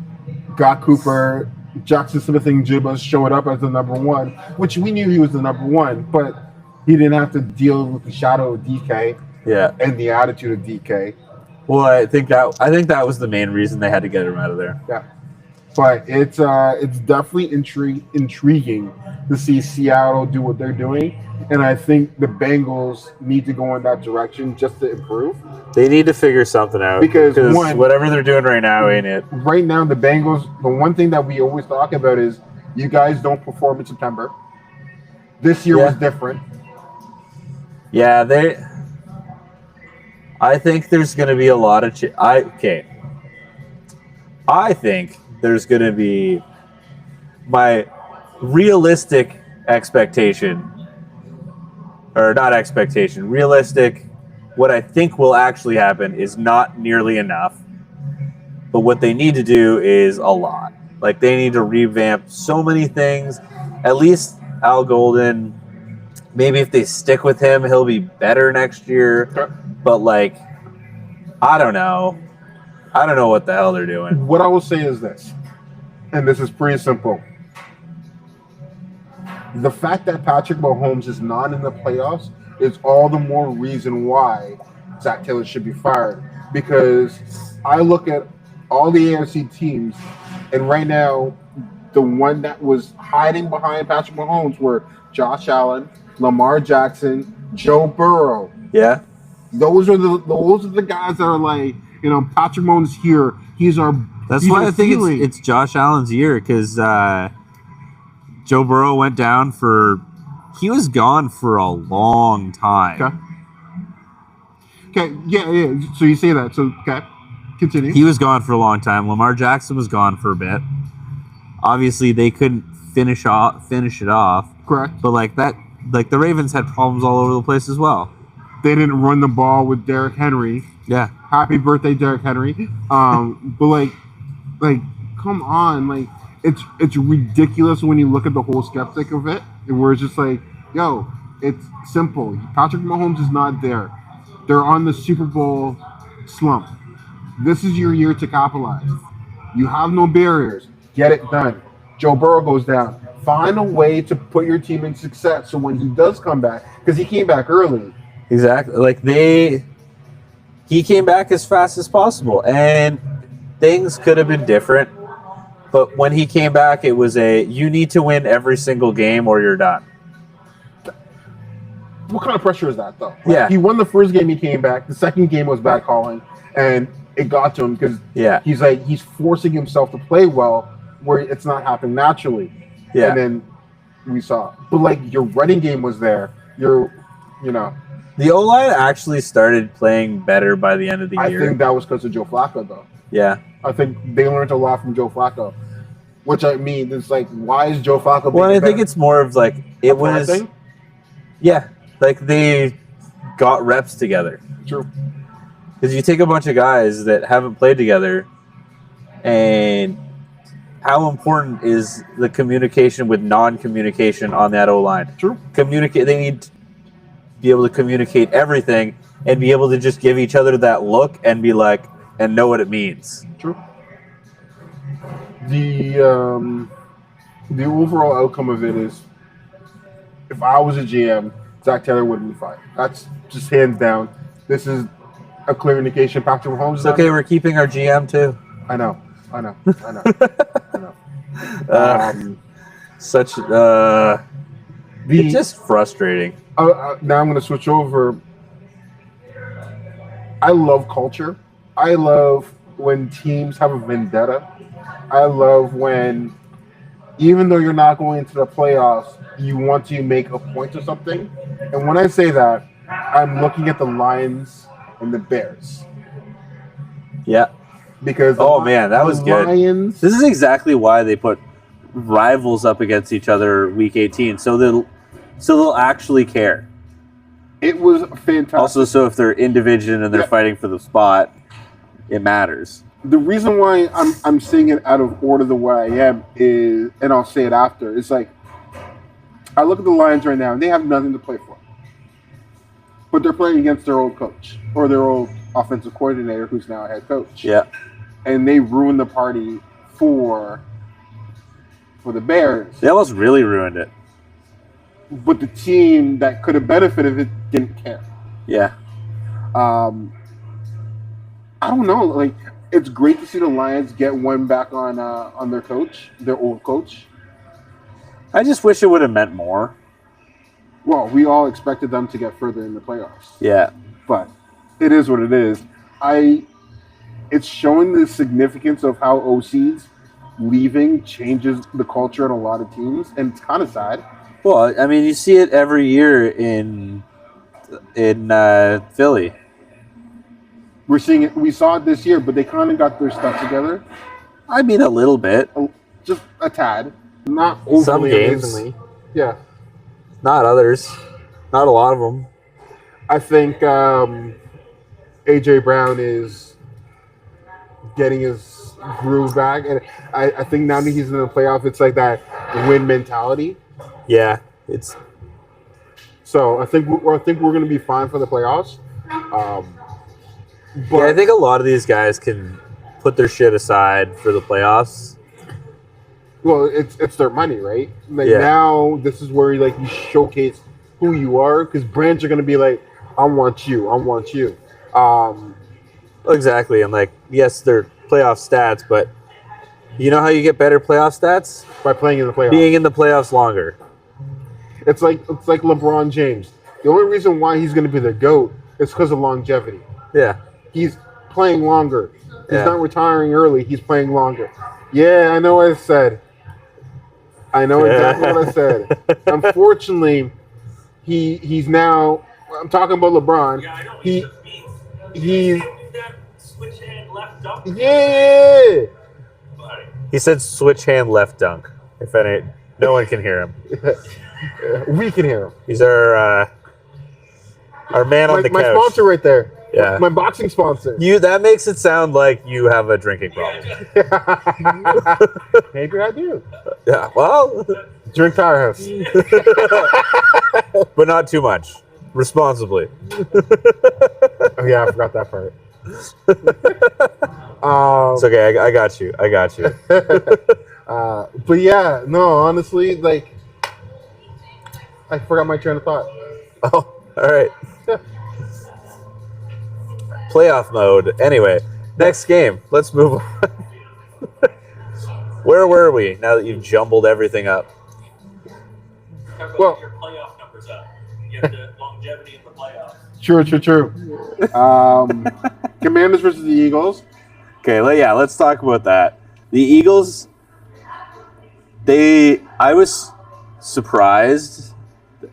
Got Cooper. Jackson Smith-Njigba showed up as the number one, which we knew he was the number one, but he didn't have to deal with the shadow of DK. Yeah. And the attitude of DK. Well, I think that was the main reason they had to get him out of there. Yeah. But it's definitely intriguing to see Seattle do what they're doing, and I think the Bengals need to go in that direction just to improve. They need to figure something out because whatever they're doing right now ain't it. Right now, the Bengals. The one thing that we always talk about is you guys don't perform in September. This year was different. Yeah, I think there's going to be a lot of. I think there's going to be my realistic expectation, or not expectation, realistic. What I think will actually happen is not nearly enough. But what they need to do is a lot. Like, they need to revamp so many things. At least Al Golden, maybe if they stick with him, he'll be better next year. But, like, I don't know. I don't know what the hell they're doing. What I will say is this, and this is pretty simple. The fact that Patrick Mahomes is not in the playoffs is all the more reason why Zach Taylor should be fired. Because I look at all the AFC teams, and right now, the one that was hiding behind Patrick Mahomes were Josh Allen, Lamar Jackson, Joe Burrow. Yeah. Those are the guys that are like, Patrick Mahomes here. That's why I think it's Josh Allen's year, because Joe Burrow went down he was gone for a long time. Okay. Yeah. So you say that. So okay, continue. He was gone for a long time. Lamar Jackson was gone for a bit. Obviously, they couldn't finish it off. Correct. But the Ravens had problems all over the place as well. They didn't run the ball with Derrick Henry. Yeah. Happy birthday, Derrick Henry. But come on, it's ridiculous when you look at the whole skeptic of it, where it's just like, yo, it's simple. Patrick Mahomes is not there. They're on the Super Bowl slump. This is your year to capitalize. You have no barriers. Get it done. Joe Burrow goes down. Find a way to put your team in success so when he does come back, because he came back early. Exactly. He came back as fast as possible, and things could have been different. But when he came back, it was you need to win every single game or you're done. What kind of pressure is that, though? Yeah. He won the first game, he came back. The second game was bad calling, and it got to him because he's forcing himself to play well where it's not happening naturally. Yeah. And then we saw. But, your running game was there. The O-line actually started playing better by the end of the year. I think that was because of Joe Flacco, though. Yeah. I think they learned a lot from Joe Flacco. Which, it's why is Joe Flacco Well, I think it's more of it was... thing? Yeah. They got reps together. True. Because you take a bunch of guys that haven't played together, and how important is the communication with non-communication on that O-line? True. They need to be able to communicate everything and be able to just give each other that look and be and know what it means. True. The overall outcome of it is, if I was a GM, Zach Taylor wouldn't be fired. That's just hands down. This is a clear indication. Patrick Mahomes. It's okay. We're keeping our GM too. I know. It's just frustrating. Now I'm going to switch over. I love culture. I love when teams have a vendetta. I love when, even though you're not going into the playoffs, you want to make a point of something. And when I say that, I'm looking at the Lions and the Bears. Yeah. Because that was good. Lions, this is exactly why they put rivals up against each other week 18, so they'll actually care. It was fantastic. Also, so if they're in division and they're fighting for the spot, it matters. The reason why I'm saying it out of order the way I am is, and I'll say it after, it's I look at the Lions right now and they have nothing to play for. But they're playing against their old coach or their old offensive coordinator who's now a head coach. Yeah. And they ruined the party for the Bears. They almost really ruined it. But the team that could have benefited it didn't care. Yeah. I don't know. It's great to see the Lions get one back on their coach, their old coach. I just wish it would have meant more. Well, we all expected them to get further in the playoffs. Yeah. But it is what it is. It's showing the significance of how OCs leaving changes the culture in a lot of teams, and it's kind of sad. Well, I mean, you see it every year in Philly. We're seeing it. We saw it this year, but they kind of got their stuff together. I mean, a little bit, just a tad, not overly some games. amazingly. Yeah, not others, not a lot of them. I think AJ Brown is getting his groove back, and I think now that he's in the playoff, it's like that win mentality. Yeah, it's. So I think we're going to be fine for the playoffs. But I think a lot of these guys can put their shit aside for the playoffs. Well, it's their money, right? Now this is where you showcase who you are, because brands are going to be like, I want you. Exactly, and yes, they're playoff stats, but You know how you get better playoff stats? by playing in the playoffs. Being in the playoffs longer. It's like LeBron James. The only reason why he's going to be the GOAT is because of longevity. Yeah. He's playing longer. He's Yeah. not retiring early. He's playing longer. Yeah, I know what I said. I know exactly what I said. Unfortunately, he's now. I'm talking about LeBron. Yeah, I know. He He's he's that switch hand left dunk. yeah. Buddy. He said switch hand left dunk. If any, no one can hear him. We can hear him. He's our man on the My couch. sponsor right there. Yeah. My boxing sponsor. That makes it sound like you have a drinking problem. Maybe I do. Yeah. Well, Drink Powerhouse. but not too much. Responsibly. Oh yeah, I forgot that part. It's okay. I got you. I got you. But yeah, no, honestly, like I forgot my train of thought. Oh, all right. Playoff mode. Anyway, next game. Let's move on. Where were we now that you've jumbled everything up? Talk about Well- your playoff numbers up. You have the longevity in the playoffs. True. Commanders versus the Eagles. Okay, let's talk about that. The Eagles, I was surprised.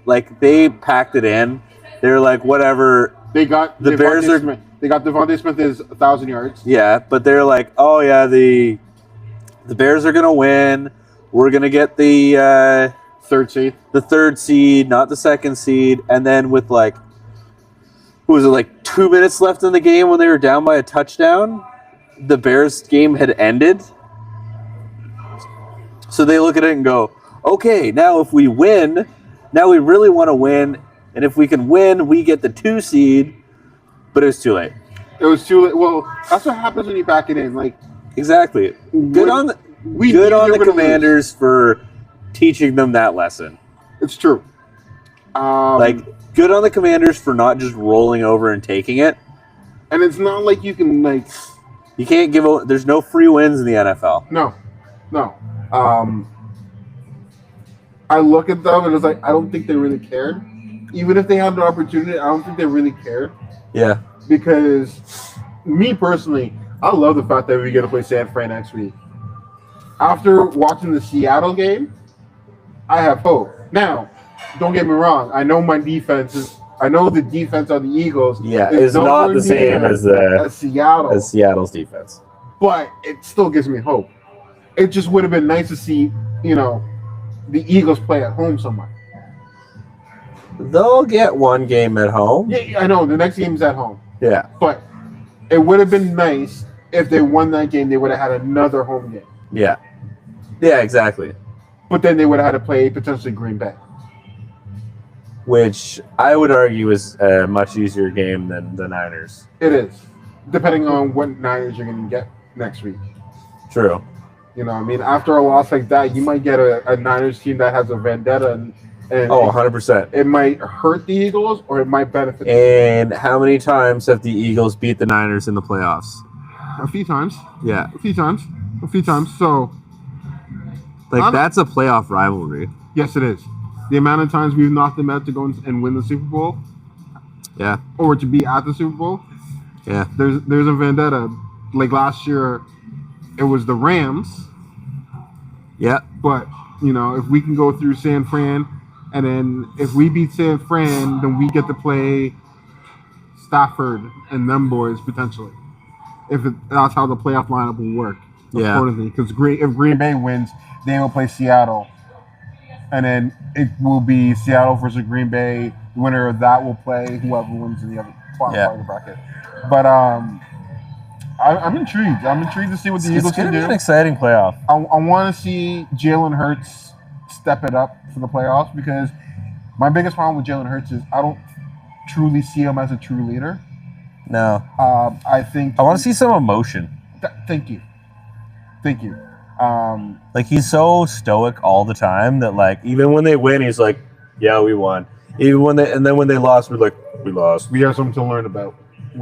Like, they packed it in. They're like, whatever. They got The Bears are- Smith. They got Devontae Smith is 1,000 yards. Yeah, but they're like, oh, yeah, the Bears are going to win. We're going to get the Third seed. third seed, not the second seed. And then with, like, what was it, like 2 minutes left in the game when they were down by a touchdown? The Bears game had ended. So they look at it and go, okay, now if we win, now we really want to win. And if we can win, we get the 2 seed. But it was too late. It was too late. Well, that's what happens when you pack it in. Like Exactly. Good on the we good knew on they the were gonna lose. Commanders for teaching them that lesson. It's true. Like, good on the Commanders for not just rolling over and taking it. and it's not like you can like. You can't there's no free wins in the NFL. No. I look at them and it's like I don't think they really cared. Even if they had the opportunity, I don't think they really cared. Yeah. Because me personally, I love the fact that we get to play San Fran next week. After watching the Seattle game, I have hope. Now, don't get me wrong. I know the defense of the Eagles. Yeah, is it's not nowhere the same near as Seattle. as Seattle's defense. But it still gives me hope. It just would have been nice to see, the Eagles play at home somewhere. They'll get one game at home. Yeah, I know the next game's at home, Yeah. but it would have been nice if they won that game. They would have had another home game, Yeah. Yeah, exactly. but then they would have had to play potentially Green Bay. Which I would argue is a much easier game than the Niners. It is, depending on what Niners you're going to get next week. True. After a loss like that, you might get a Niners team that has a vendetta, and Oh, 100%. it might hurt the Eagles or it might benefit them. And how many times have the Eagles beat the Niners in the playoffs? A few times. Yeah. A few times. So, Like, that's a playoff rivalry. yes, it is. The amount of times we've knocked them out to go and win the Super Bowl Yeah. or to be at the Super Bowl, Yeah. there's a vendetta. Like last year, it was the Rams. Yeah. But, if we can go through San Fran, and then if we beat San Fran, then we get to play Stafford and them boys potentially. That's how the playoff lineup will work. Yeah. Accordingly, because if Green Bay wins, they will play Seattle, and then it will be Seattle versus Green Bay. The winner of that will play whoever wins in the other part of the bracket. But I'm intrigued. I'm intrigued to see what the Eagles It's going can to be do. an exciting playoff. I want to see Jalen Hurts step it up for the playoffs, because my biggest problem with Jalen Hurts is I don't truly see him as a true leader. No. I think I want to see some emotion. Thank you. Like, he's so stoic all the time that, like, even when they win, he's like, yeah, we won. Even when they lost, we're like, we lost. We have something to learn about.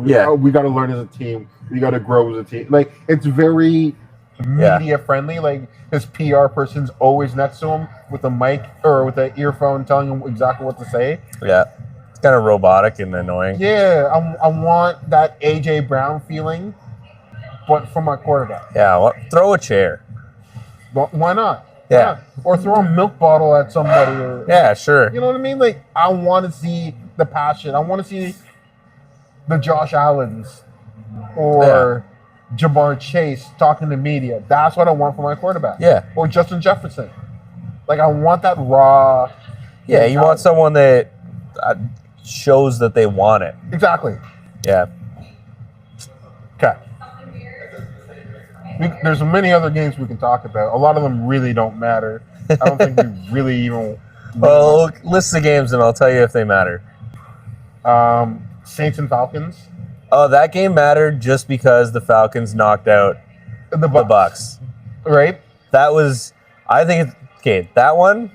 Yeah. We got to learn as a team. We got to grow as a team. Like, it's very media friendly. Like his PR person's always next to him with a mic or with an earphone telling him exactly what to say. Yeah. It's kind of robotic and annoying. Yeah, I want that AJ Brown feeling, but from my quarterback. Yeah, well, throw a chair. But why not? Yeah. Or throw a milk bottle at somebody. Or, Yeah, sure. You know what I mean? Like, I want to see the passion. I want to see the Josh Allens or Jamar Chase talking to media. That's what I want for my quarterback. Yeah. Or Justin Jefferson. Like, I want that raw. Yeah, you want someone that shows that they want it. Exactly. Yeah. Okay. There's many other games we can talk about. A lot of them really don't matter. I don't think we really even. Well, list the games and I'll tell you if they matter. Saints and Falcons. Oh, that game mattered just because the Falcons knocked out The the Bucks. Right? That was, I think, that one.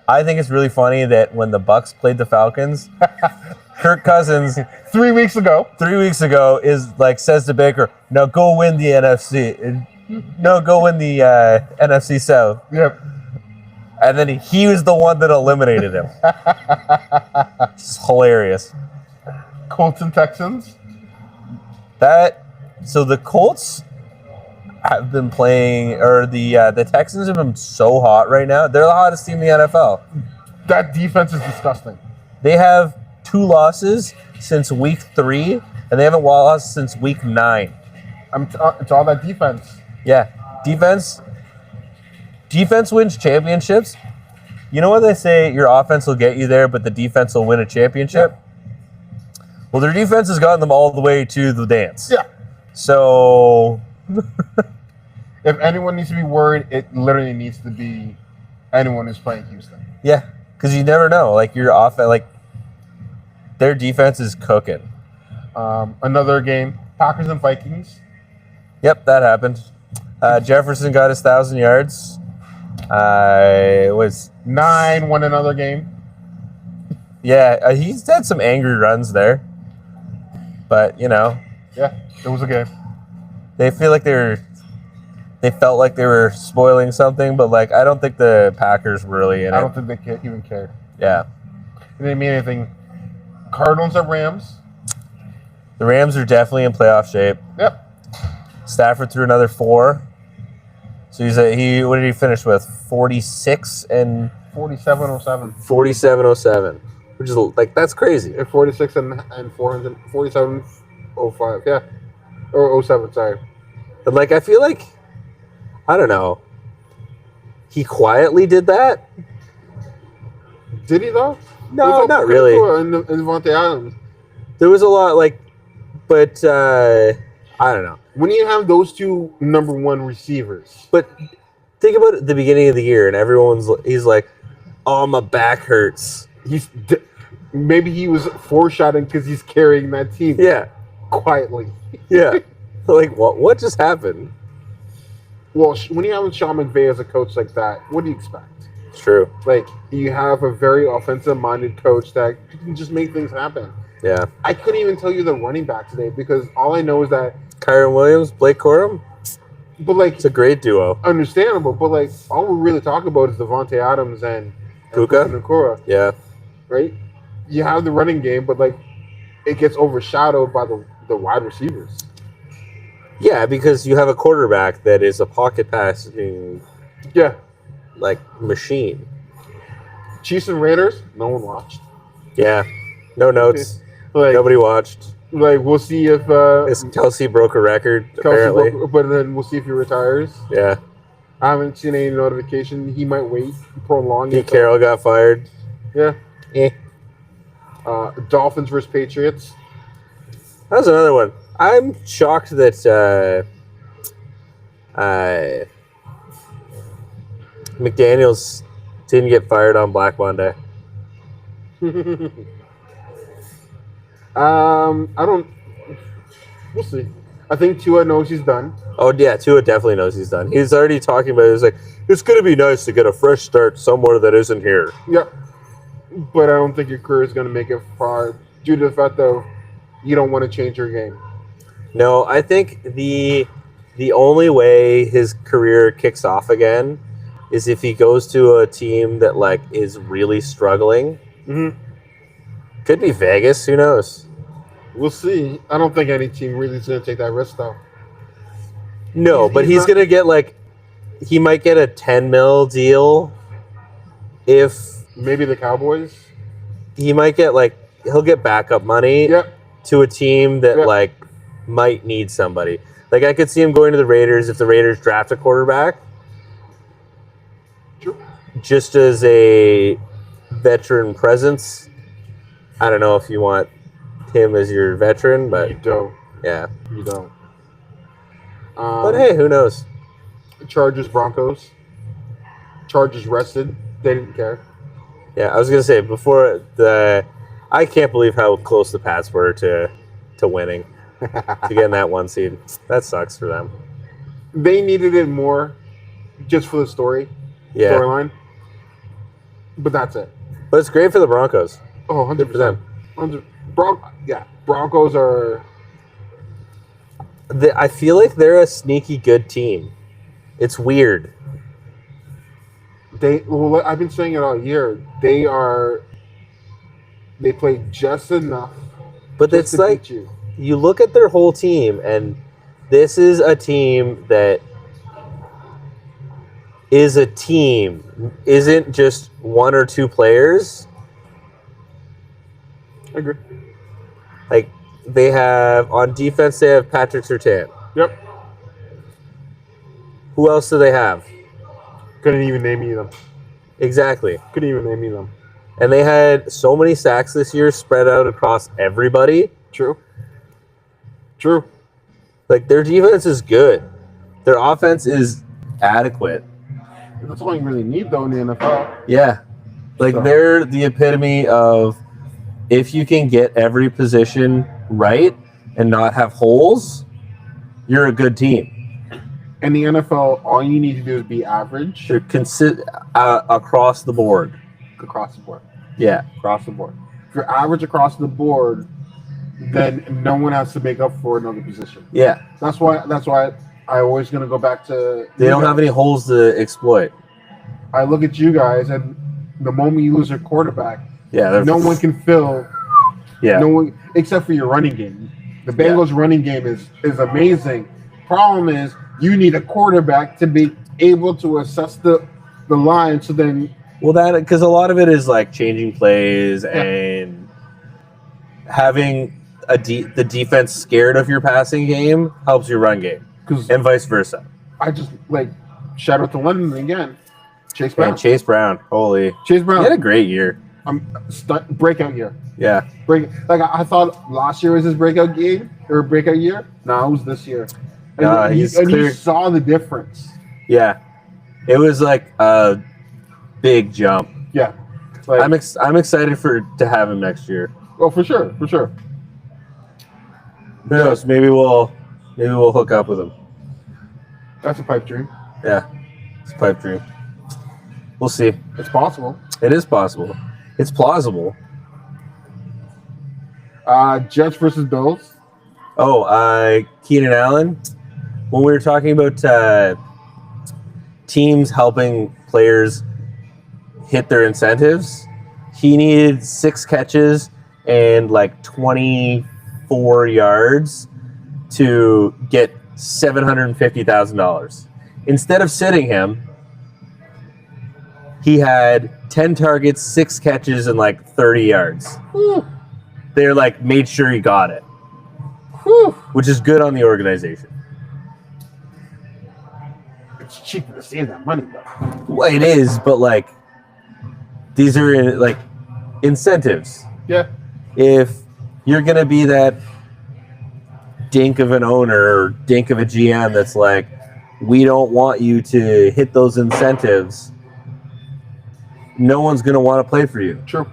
I think it's really funny that when the Bucks played the Falcons, Kirk Cousins 3 weeks ago. 3 weeks ago says to Baker, "No, go win the NFC. No, go win the NFC South." Yep. And then he was the one that eliminated him. It's hilarious. Colts and Texans. So the Colts have been playing, or the Texans have been so hot right now. They're the hottest team in the NFL. That defense is disgusting. They have 2 losses since week 3, and they haven't lost since week 9. It's all that defense. Yeah, defense wins championships. You know what they say? Your offense will get you there, but the defense will win a championship. Well, their defense has gotten them all the way to the dance. Yeah. So, If anyone needs to be worried, it literally needs to be anyone who's playing Houston. yeah, because you never know. Like your offense, their defense is cooking. Another game, Packers and Vikings. Yep, that happened. Jefferson got his 1,000 yards. It was 9 won another game. he's had some angry runs there, but Yeah, it was a game. they felt like they were spoiling something, but I don't think the Packers were really in I it. don't think they even cared. Yeah, It didn't mean anything. Cardinals at Rams. the Rams are definitely in playoff shape. Yep. Stafford threw another 4. So what did he finish with? 46 and 47-07. 47.07, which is that's crazy. 46 and 47-05. Yeah. Or 07, sorry. But I feel like, I don't know, he quietly did that. Did he though? No, not really. And Devontae Adams. There was a lot but I don't know. When you have those two number 1 receivers. But think about it at the beginning of the year, and he's like, "Oh, my back hurts." Maybe he was foreshadowing because he's carrying that team. Yeah, Quietly. yeah. What just happened? Well, when you have Sean McVay as a coach like that, what do you expect? It's true. You have a very offensive-minded coach that can just make things happen. Yeah. I couldn't even tell you the running back today because all I know is that. Kyron Williams, Blake Corum. But It's a great duo. understandable. But all we're really talking about is Devontae Adams and Puka? Nakora, Yeah. right? You have the running game, but it gets overshadowed by the wide receivers. Yeah, because you have a quarterback that is a pocket passing Yeah. machine. Chiefs and Raiders, no one watched. Yeah. No notes. Nobody watched. We'll see if Kelsey broke a record, Kelsey apparently. but then we'll see if he retires. Yeah. I haven't seen any notification. He might wait, prolong Pete it. Carroll got fired. Yeah. Eh. Dolphins versus Patriots. That was another one. I'm shocked that McDaniels didn't get fired on Black Monday. I don't. We'll see. I think Tua knows he's done. Oh, yeah, Tua definitely knows he's done. He's already talking about it. He's like, it's going to be nice to get a fresh start somewhere that isn't here. Yep. But I don't think your career is going to make it far due to the fact that you don't want to change your game. No, I think the the only way his career kicks off again is if he goes to a team that like is really struggling. Mhm. Could be Vegas. Who knows? We'll see. I don't think any team really is going to take that risk, though. No, but he's he's not- gonna get like he might get a 10 mil deal. If Maybe the Cowboys. he might get like he'll get backup money Yep. to a team that Yep. like might need somebody. Like I could see him going to the Raiders if the Raiders draft a quarterback. Sure. Just as a veteran presence. I don't know if you want him as your veteran, You but don't. yeah. You don't. But hey, who knows? Chargers, Broncos. Chargers rested. They didn't care. Yeah, I was gonna say before I can't believe how close the Pats were to winning, to getting that 1 seed. That sucks for them. They needed it more just for the Yeah, storyline. But that's it. but it's great for the Broncos. Oh, 100%. Good for them. 100 Broncos are. I feel like they're a sneaky good team. It's weird. Well, I've been saying it all year. They play just enough. But just it's to like beat you. you look at their whole team, and this is a team that is a team, isn't just one or two players. I agree. Like they have on defense, they have Patrick Surtain. Yep. Who else do they have? Couldn't even name me them. Exactly. Couldn't even name me them. And they had so many sacks this year spread out across everybody. True. True. Like their defense is good. Their offense is adequate. That's all you really need, though, in the NFL. Yeah. Like So- they're the epitome of if you can get every position right and not have holes, you're a good team. In the NFL, all you need to do is be average They're across the board. across the board. Yeah. Across the board. If you're average across the board, then no one has to make up for another position. Yeah. That's why I always gonna go back to. They don't have any holes to exploit. I look at you guys, and the moment you lose a quarterback, Yeah. no one can fill. Yeah. No one except for your running game. The Bengals' running game is amazing. Problem is, you need a quarterback to be able to assess the line. So then, Well, that because a lot of it is like changing plays and having the defense scared of your passing game helps your run game, because and vice versa. I just like shout out to London again. Chase Brown. And Chase Brown, holy, Chase he Brown. had a great year. Breakout year. Yeah, I thought last year was his breakout game or breakout year. No, it was this year. And, Nah, you he's clear. saw the difference. yeah, it was like a big jump. Yeah. Like, I'm excited to have him next year. oh, for sure. Who knows? Maybe we'll hook up with him. That's a pipe dream. Yeah, it's a pipe dream. We'll see. It's possible. It is possible. It's plausible. Jets versus Bills. Oh, Keenan Allen. When we were talking about teams helping players hit their incentives, he needed 6 catches and like 24 yards to get $750,000. Instead of sitting him, he had 10 targets, 6 catches, and like 30 yards. Whew. They're like made sure he got it, Whew. which is good on the organization. It's cheaper to save that money, though. Well, it is, but like these are like incentives. Yeah. If you're gonna be that dink of an owner or dink of a GM that's like, we don't want you to hit those incentives, no one's gonna want to play for you. True.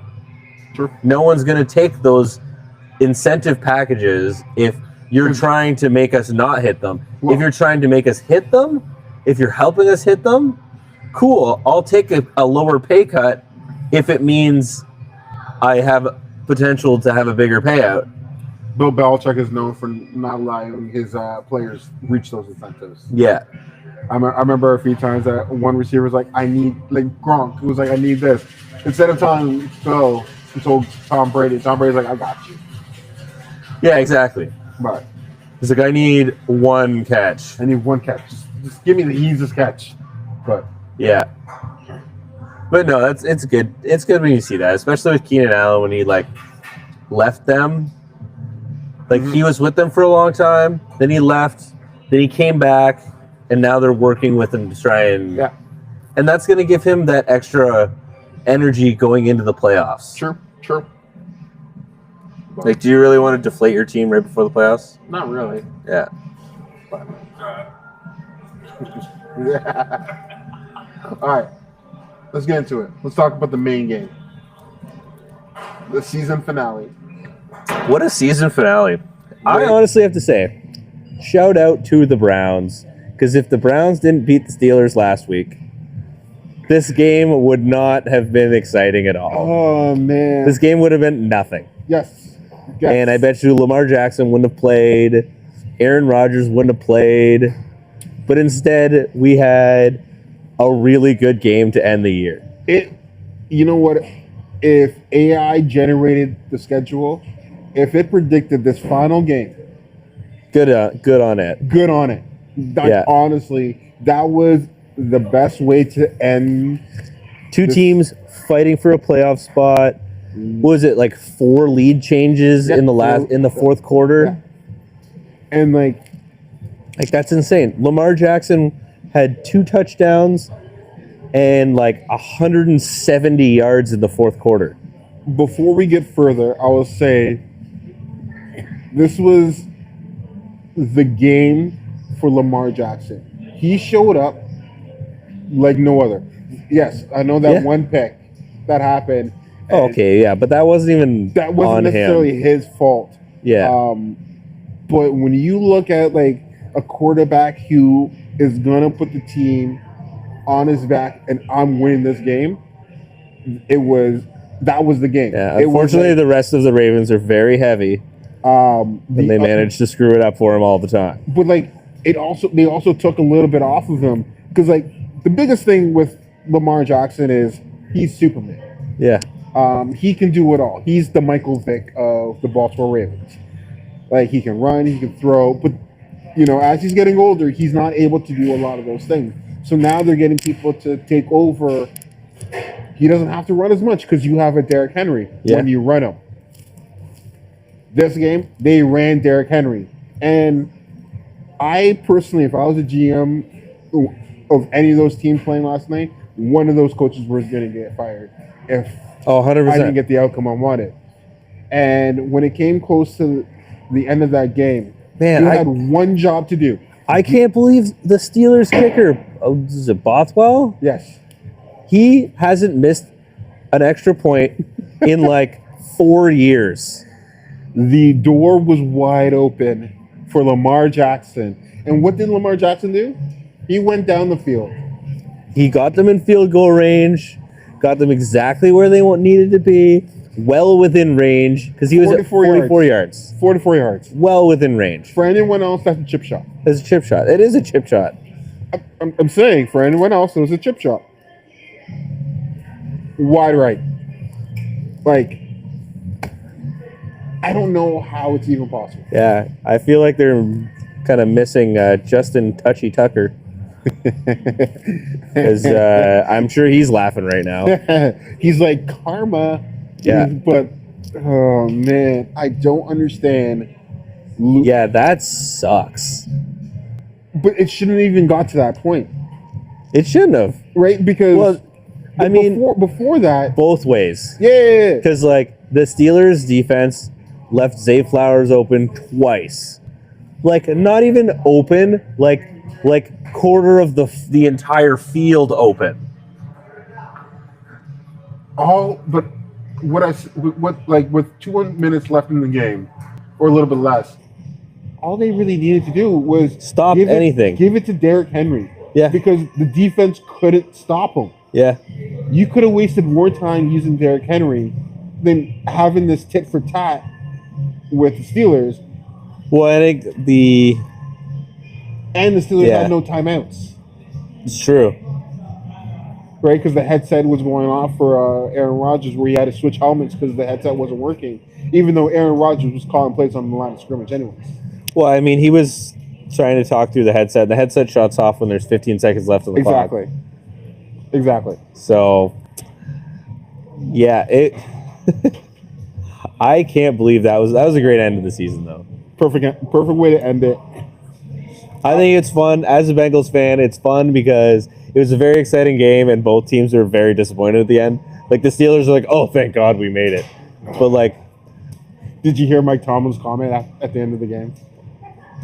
No one's gonna take those incentive packages if you're trying to make us not hit them. Well- If you're trying to make us hit them, if you're helping us hit them, cool. I'll take a lower pay cut if it means I have potential to have a bigger payout. Bill Belichick is known for not allowing his players reach those incentives. Yeah. I remember a few times that one receiver was like, I need, like Gronk, who was like, I need this. Instead of telling him to go, he told Tom Brady. Tom Brady's like, I got you. Yeah, exactly. But He's like, I need one catch. I need one catch. Just give me the easiest catch. But Yeah. But no, it's good. It's good when you see that, especially with Keenan Allen when he like left them. Like he was with them for a long time, then he left, then he came back, and now they're working with him to try and yeah, and that's going to give him that extra energy going into the playoffs. sure. Like, do you really want to deflate your team right before the playoffs? Not really. Yeah. All right, let's get into it. Let's talk about the main game, the season finale. What a season finale. I honestly have to say, shout out to the Browns, because if the Browns didn't beat the Steelers last week, this game would not have been exciting at all. Oh man, This game would have been nothing. yes. And I bet you Lamar Jackson wouldn't have played, Aaron Rodgers wouldn't have played, but instead we had a really good game to end the year. You know what? If AI generated the schedule, if it predicted this final game, Good on it. good on it. Like, Yeah. honestly, that was the best way to end. Two teams fighting for a playoff spot. What was it, like 4 lead changes Yeah, in the fourth quarter? Yeah. And like, Like, that's insane. Lamar Jackson had 2 touchdowns and like 170 yards in the fourth quarter. before we get further, I will say this was the game for Lamar Jackson. He showed up like no other. Yes, I know that Yeah. one pick that happened. Oh, okay, yeah, but that wasn't even That wasn't on necessarily him. his fault. Yeah. But when you look at like a quarterback who is gonna put the team on his back and I'm winning this game, that was the game. Yeah, It was unfortunately, like, the rest of the Ravens are very heavy, and they manage to screw it up for him all the time. But like they also took a little bit off of him because like the biggest thing with Lamar Jackson is he's Superman. Yeah, He can do it all. He's the Michael Vick of the Baltimore Ravens. Like he can run, he can throw, but as he's getting older, he's not able to do a lot of those things. So now they're getting people to take over. He doesn't have to run as much because you have a Derrick Henry when you run him. This game, they ran Derrick Henry. And I personally, if I was a GM of any of those teams playing last night, one of those coaches was going to get fired if 100%. I didn't get the outcome I wanted. And when it came close to the end of that game, Man, you had one job to do. I can't believe the Steelers kicker. Oh, is it Bothwell? Yes. He hasn't missed an extra point in like 4 years. The door was wide open for Lamar Jackson. And what did Lamar Jackson do? He went down the field. He got them in field goal range, got them exactly where they needed to be, well within range, because he was at 44 yards. 44 yards. Well within range. For anyone else, that's a chip shot. It's a chip shot. It is a chip shot. I'm saying, for anyone else, it was a chip shot. Wide right. Like, I don't know how it's even possible. Yeah, I feel like they're kind of missing Justin Touchy Tucker. Because I'm sure he's laughing right now. He's like, karma. Yeah. But, oh, man, I don't understand. Yeah, that sucks. But it shouldn't have even got to that point. It shouldn't have. Right? Because, Well, I mean, before that, both ways. yeah. Because, like, the Steelers' defense left Zay Flowers open twice. Like, not even open, like quarter of the entire field open. But with 2 minutes left in the game, or a little bit less, all they really needed to do was Stop give anything. Give it to Derrick Henry. Yeah. Because the defense couldn't stop him. Yeah. You could have wasted more time using Derrick Henry than having this tit for tat with the Steelers, Well, I think and the Steelers Yeah. had no timeouts, it's true. right? Because the headset was going off for Aaron Rodgers, where he had to switch helmets because the headset wasn't working, even though Aaron Rodgers was calling plays on the line of scrimmage anyways. Well, I mean, he was trying to talk through the headset. The headset shuts off when there's 15 seconds left on the clock. Exactly. So, yeah, it. I can't believe that was a great end of the season, though. Perfect way to end it. I think it's fun as a Bengals fan. It's fun because it was a very exciting game, and both teams were very disappointed at the end. Like the Steelers are like, "Oh, thank God we made it," but like, Did you hear Mike Tomlin's comment at the end of the game?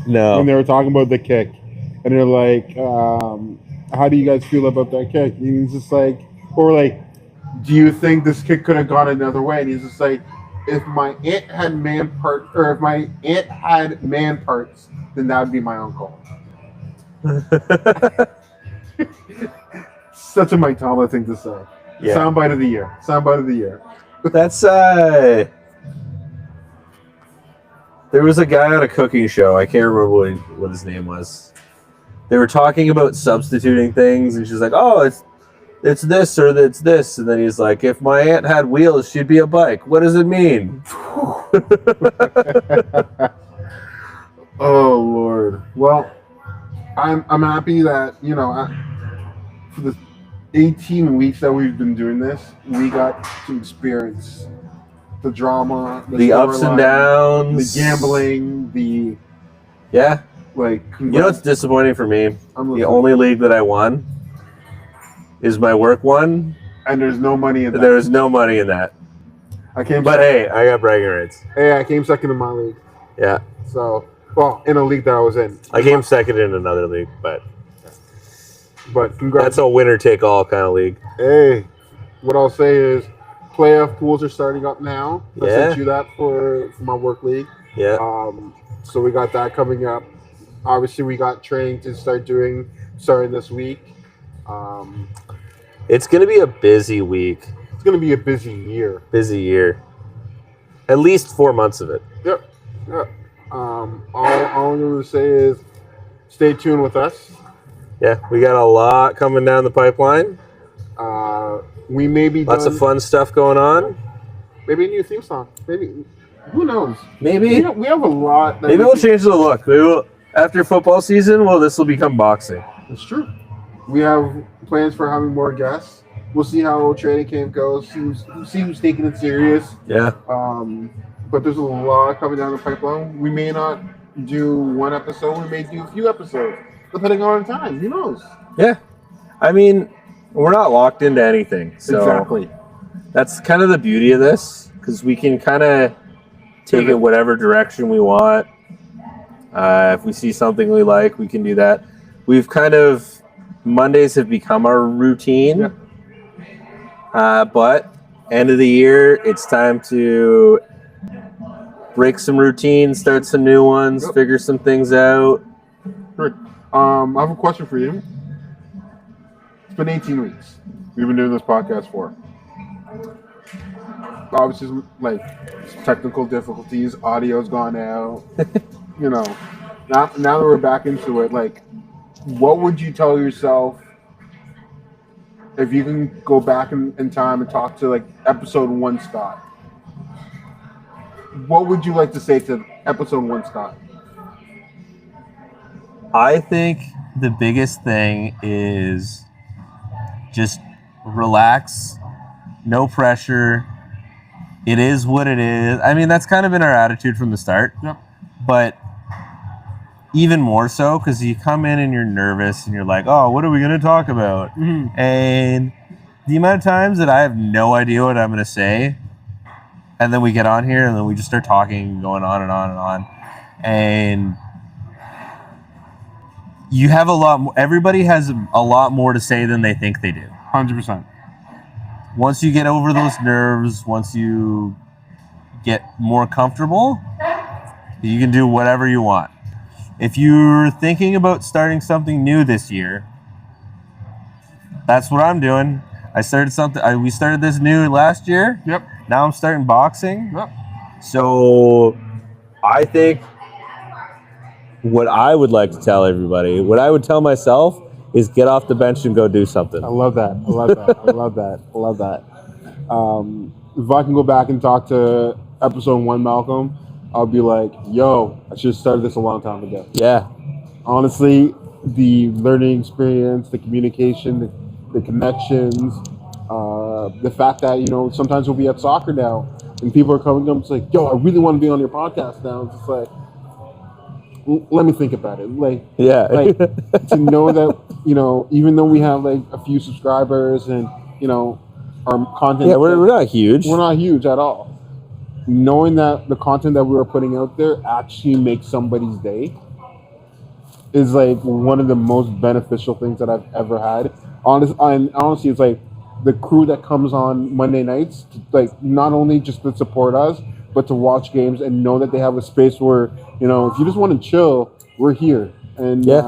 no. When they were talking about the kick, and they're like, how do you guys feel about that kick? And he's just like, or like, do you think this kick could have gone another way? And he's just like, if my aunt had man parts, then that would be my uncle. Such a Mike Tomlin thing to say. Yeah. Soundbite of the year. That's there was a guy on a cooking show. I can't remember what his name was. They were talking about substituting things, and she's like, "Oh, it's this or it's this," and then he's like, "If my aunt had wheels, she'd be a bike. What does it mean?" Oh Lord. Well, I'm happy that for the 18 weeks that we've been doing this, we got to experience the drama, The ups and storyline, downs, the gambling, Yeah, like. you know what's disappointing for me? I'm The listening. only league that I won is my work one. And there's no money in that. There was no money in that. But hey, I got bragging rights. I came second in my league. Yeah, So, well, in a league that I was in. I came second in another league, but But congrats. that's a winner take all kind of league. Hey, what I'll say is, playoff pools are starting up now. I Yeah. sent you that for my work league. Yeah, So we got that coming up. Obviously, we got training to starting this week. it's gonna be a busy week, It's going to be a busy year. busy year. At least 4 months of it. Yep. All I'm going to say is, stay tuned with us. Yeah, we got a lot coming down the pipeline. We may be Lots done, of fun stuff going on. Maybe a new theme song. Maybe. Who knows? Maybe We have a lot. That maybe we we'll can- change the look. Maybe after football season, this will become boxing. It's true. We have plans for having more guests. We'll see how training camp goes. See who's taking it serious. Yeah, But there's a lot coming down the pipeline. We may not do one episode. We may do a few episodes, depending on our time. Who knows? yeah. I mean, we're not locked into anything, so that's kind of the beauty of this, because we can kind of take it whatever direction we want. If we see something we like, we can do that. We've Mondays have become our routine. But end of the year, it's time to break some routines, start some new ones, Yep. figure some things out. Sure. I have a question for you. It's been 18 weeks. We've been doing this podcast for. Obviously, like technical difficulties, audio's gone out. Now that we're back into it, like, what would you tell yourself if you can go back in time and talk to like episode 1 Scott? What would you like to say to episode 1 Scott? I think the biggest thing is just relax, no pressure. It is what it is. I mean, that's kind of been our attitude from the start. Yep. But even more so because you come in and you're nervous and you're like, oh, what are we going to talk about? Mm-hmm. And the amount of times that I have no idea what I'm going to say, and then we get on here and then we just start talking, going on and on and on. And you have a lot more, everybody has a lot more to say than they think they do. 100%. Once you get over those nerves, once you get more comfortable, you can do whatever you want. If you're thinking about starting something new this year, that's what I'm doing. I started something. We started this new last year. Yep. Now I'm starting boxing. Yep. So I think what I would like to tell everybody, what I would tell myself, is get off the bench and go do something. I love that. I love that. I love that. I love that. If I can go back and talk to episode 1, Malcolm, I'll be like, yo, I should have started this a long time ago. Yeah. Honestly, the learning experience, the communication, the connections, the fact that, you know, sometimes we'll be at soccer now and people are coming up, it's like, yo, I really want to be on your podcast now. It's just like, let me think about it. Like, Yeah. like to know that, you know, even though we have like a few subscribers and, you know, our content. Yeah, we're not huge. We're not huge at all. Knowing that the content that we were putting out there actually makes somebody's day is like one of the most beneficial things that I've ever had. Honestly, it's like the crew that comes on Monday nights, like not only just to support us, but to watch games and know that they have a space where, you know, if you just want to chill, we're here. And Yeah.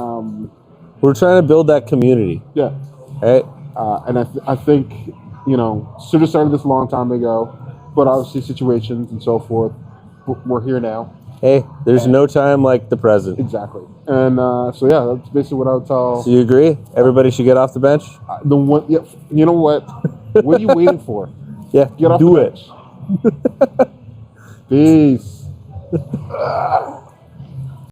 We're trying to build that community. yeah. Right? And I think, you know, should have started this a long time ago, but obviously situations and so forth, we're here now. Hey, there's no time like the present. Exactly. And so yeah, that's basically what I would tell. So you agree? Everybody should get off the bench? The one, yeah, you know what? What are you waiting for? Yeah, Get off do the it. bench. Peace.